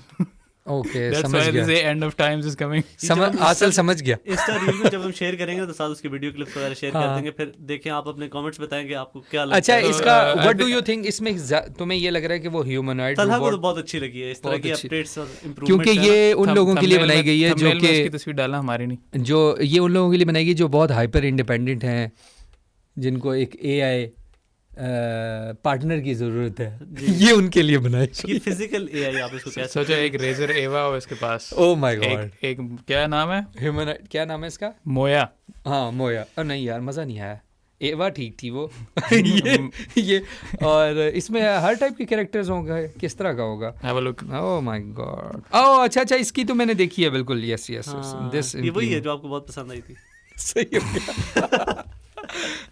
Okay, That's समझ why गया। they say end of times is coming. समझ गया। इंस्टा रील में जब हम शेयर करेंगे तो साथ उसकी वीडियो क्लिप्स वगैरह शेयर कर देंगे, फिर देखें आप अपने कमेंट्स बताएंगे आपको क्या लगता अच्छा है। इसका व्हाट डू यू थिंक, इसमें तुम्हें ये लग रहा है कि वो ह्यूमनॉइड रोबोट तो बहुत अच्छी लगी है, इस तरह की अपडेट्स और इंप्रूवमेंट, क्योंकि ये उन लोगों के लिए बनाई गई है जो कि तस्वीर डालना हमारी नहीं, जो ये उन लोगों के लिए बनाई गई जो बहुत हाइपर इंडिपेंडेंट हैं, जिनको एक AI पार्टनर की जरूरत है। ये उनके लिए बनाई ये फिजिकल AI आप इसको कह सकते सोचो एक रेजर एवा हो इसके पास। ओह माय गॉड। एक क्या नाम है, ह्यूमनॉइड, क्या नाम है इसका? मोया। हाँ मोया। नहीं यार मज़ा नहीं आया, एवा ठीक थी वो। ये और इसमें हर टाइप के कैरेक्टर्स होंगे, किस तरह का होगा? Have a look. Oh my god. Oh अच्छा, इसकी तो मैंने देखी है बिल्कुल। यस दिस ये वही है जो आपको बहुत पसंद आई थी। सही हो गया।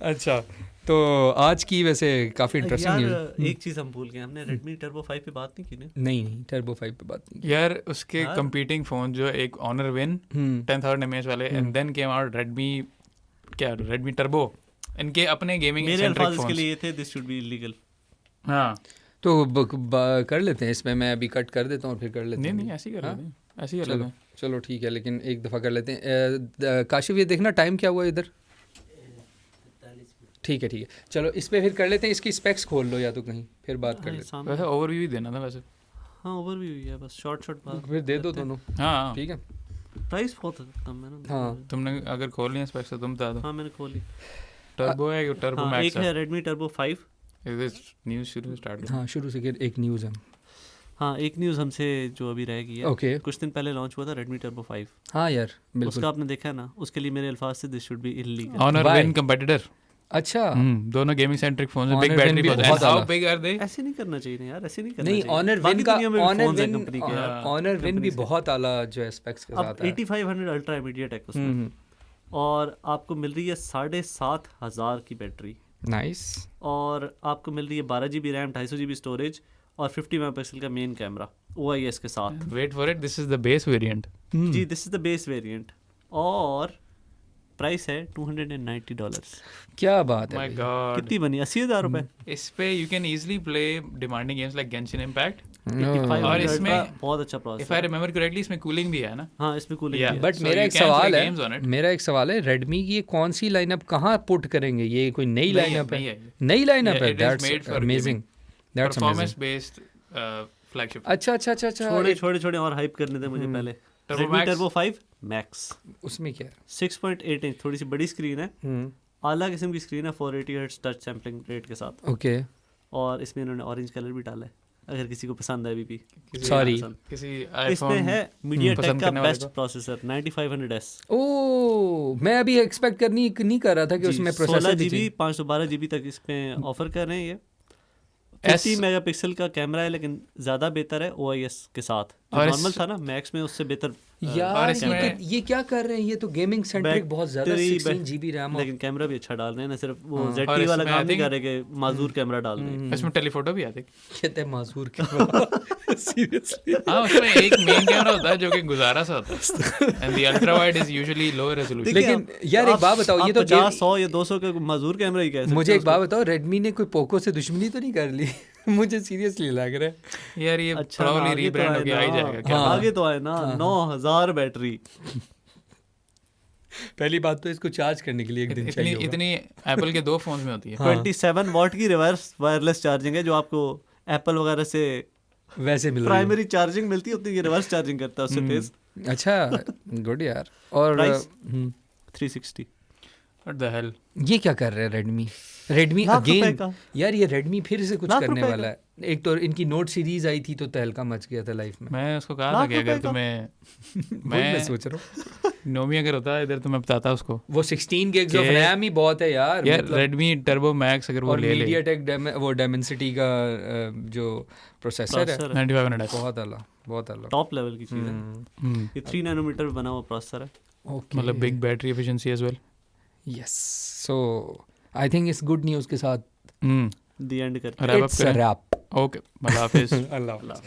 अच्छा तो आज की वैसे काफ़ी इंटरेस्टिंग न्यूज़। एक चीज़ हम भूल गए, हमने Redmi Turbo 5 पे बात नहीं की ना। नहीं Turbo 5 पे बात नहीं यार। उसके कंपीटिंग फोन जो एक Honor Win 10,000 mAh वाले, and then came out Redmi Turbo, इनके अपने गेमिंग मेरे अल्फाज इसके लिए थे, दिस शुड बी इलीगल। हाँ तो कर लेते हैं इसमें, मैं अभी कट कर देता हूँ और फिर कर लेते हैं। नहीं ऐसे ही कर लेते हैं, ऐसे ही अलग है। चलो ठीक है, लेकिन एक दफ़ा कर लेते हैं। काशिफ ये देखना टाइम क्या हुआ इधर। ठीक है चलो इस पे फिर कर लेते हैं। इसकी स्पेक्स खोल लो या तो कहीं, फिर बात कर लेते हैं। वैसे ओवरव्यू ही देना था वैसे। हाँ ओवरव्यू ही है बस, शॉर्ट बात फिर दे दो दोनों। हाँ ठीक है। प्राइस बहुत कम है ना। हाँ तुमने अगर खोल लिया स्पेक्स तो तुम बता दो। हाँ मैंने खोली। टर्बो है, टर्बो मैक्स एक है Redmi Turbo 5। न्यूज़ शुरू से स्टार्ट। हाँ शुरू से एक न्यूज़ है। हाँ एक न्यूज़ हमसे जो अभी रह गई है। ओके। कुछ दिन पहले लॉन्च हुआ था Redmi Turbo 5। हाँ यार बिल्कुल, उसका आपने देखा है ना, उसके लिए मेरे अल्फाज से this should be illegal. Honor Win competitor. अच्छा दोनों गेमिंग सेंट्रिक फोन हैं, बिग Honor बैटरी Win भी बहुत बहुत हाउ आला। Big are they? ऐसे नहीं करना चाहिए ना यार, ऐसे नहीं करना नहीं चाहिए। Honor Win बाकी का दुनिया में भी phones हैं कंपनी के। Honor Win भी बहुत आला जो है स्पेक्स के अब साथ है। 8500 अल्ट्रा इमीडिएट है उसमें, और आपको मिल रही है 7,500 की बैटरी। नाइस। और आपको मिल रही है 12 GB रैम, 250 GB स्टोरेज और 50 मेगापिक्सल का मेन कैमरा OIS के साथ। Wait for it, this is the base variant. जी this is the base variant, और प्राइस है $290। क्या बात है माय भाई। गॉड, कितनी बनी? 80,000 रुपए। इस पे you can easily play demanding games like Genshin impact. 8500 और इसमें बहुत अच्छा इफ प्रोसेसर आई है। रिमेंबर करेक्टली इसमें कूलिंग भी है ना? हाँ इसमें कूलिंग Yeah. है। बट So मेरा you एक can play सवाल games on it. है रेडमी की ये कौन सी लाइनअप कहाँ पुट करेंगे? ये कोई नई लाइनअप है? नई लाइनअप है? That's amazing, that's performance based flagship. अच्छा छोड़े और हाइप करने दे मुझे पहले। Turbo Redmi Max? Turbo 5 Max उसमें क्या है? 6.8 इंच, थोड़ी सी बड़ी स्क्रीन है, आला किस्म की स्क्रीन है 480 हर्ट्ज टच सैम्पलिंग रेट के साथ, ओके और इसमें इन्होंने ऑरेंज कलर भी डाला है अगर किसी को पसंद है अभी सॉरी किसी इसमें है MediaTek पसंद का करने वाले बेस्ट प्रोसेसर 9500S। ओ मैं अभी एक्सपेक्ट नहीं कर रहा था कि उसमें प्रोसेसर 16GB 512GB तक इसमें ऑफर कर रहे हैं। ये 50 मेगापिक्सल का कैमरा है लेकिन ज़्यादा बेहतर है OIS के साथ। नॉर्मल था ना मैक्स में उससे बेहतर यार ये क्या कर रहे हैं, ये तो गेमिंग सेंट्रिक बहुत ज्यादा 16GB रैम, लेकिन कैमरा भी अच्छा डाल रहे हैं ना, सिर्फ वो ZTE वाला काम नहीं कर रहे कि माजूर कैमरा डाल रहे हैं। इसमें टेलीफोटो भी आते कहते हैं माजूर कैमरा सीरियसली। हाँ उसमें एक मेन कैमरा होता है जो कि गुजारा सा होता है and the ultra wide is usually low resolution. लेकिन यार एक बात बताओ, ये तो 50 100 या 200 का माजूर कैमरा ही कैसे। मुझे एक बात बताओ, रेडमी ने कोई पोको से दुश्मनी तो नहीं कर ली? मुझे सीरियसली लग रहा है यार ये प्रॉब्ली रीब्रांड होके आ ही जाएगा क्या। आगे तो आए ना 9000 बैटरी। पहली बात तो इसको चार्ज करने के लिए एक दिन चाहिए होगा। इतनी एप्पल के 2 फोन्स में होती है। 27 वॉट की रिवर्स वायरलेस चार्जिंग है जो आपको एप्पल वगैरह से वैसे मिल रही है। प्राइमरी चार्जिंग मिलती है उतनी ये रिवर्स चार्जिंग करता है उससे तेज। अच्छा गुड यार। और 360 व्हाट द हेल, ये क्या कर रहे हैं रेडमी अगेन यार, ये रेडमी फिर से कुछ करने वाला है। एक तो इनकी नोट सीरीज आई थी तो तहलका मच गया था लाइफ में। मैं उसको कहा था कि अगर तुम्हें मैं सोच रहा हूँ नोमी अगर होता है इधर तो मैं बताता उसको वो 16 gigs ऑफ रैम ही बहुत है यार रेडमी टर्बो मैक्स अगर वो ले ले। MediaTek वो Dimensity का जो प्रोसेसर है 9500 बहुत आला टॉप लेवल की चीज है। ये 3 नैनोमीटर पे बना हुआ प्रोसेसर है, मतलब big battery efficiency as well. Yes so I think इस गुड न्यूज़ के साथ द एंड करते हैं। It's a wrap. Okay Allah हाफिज़। अल्लाह हाफिज़।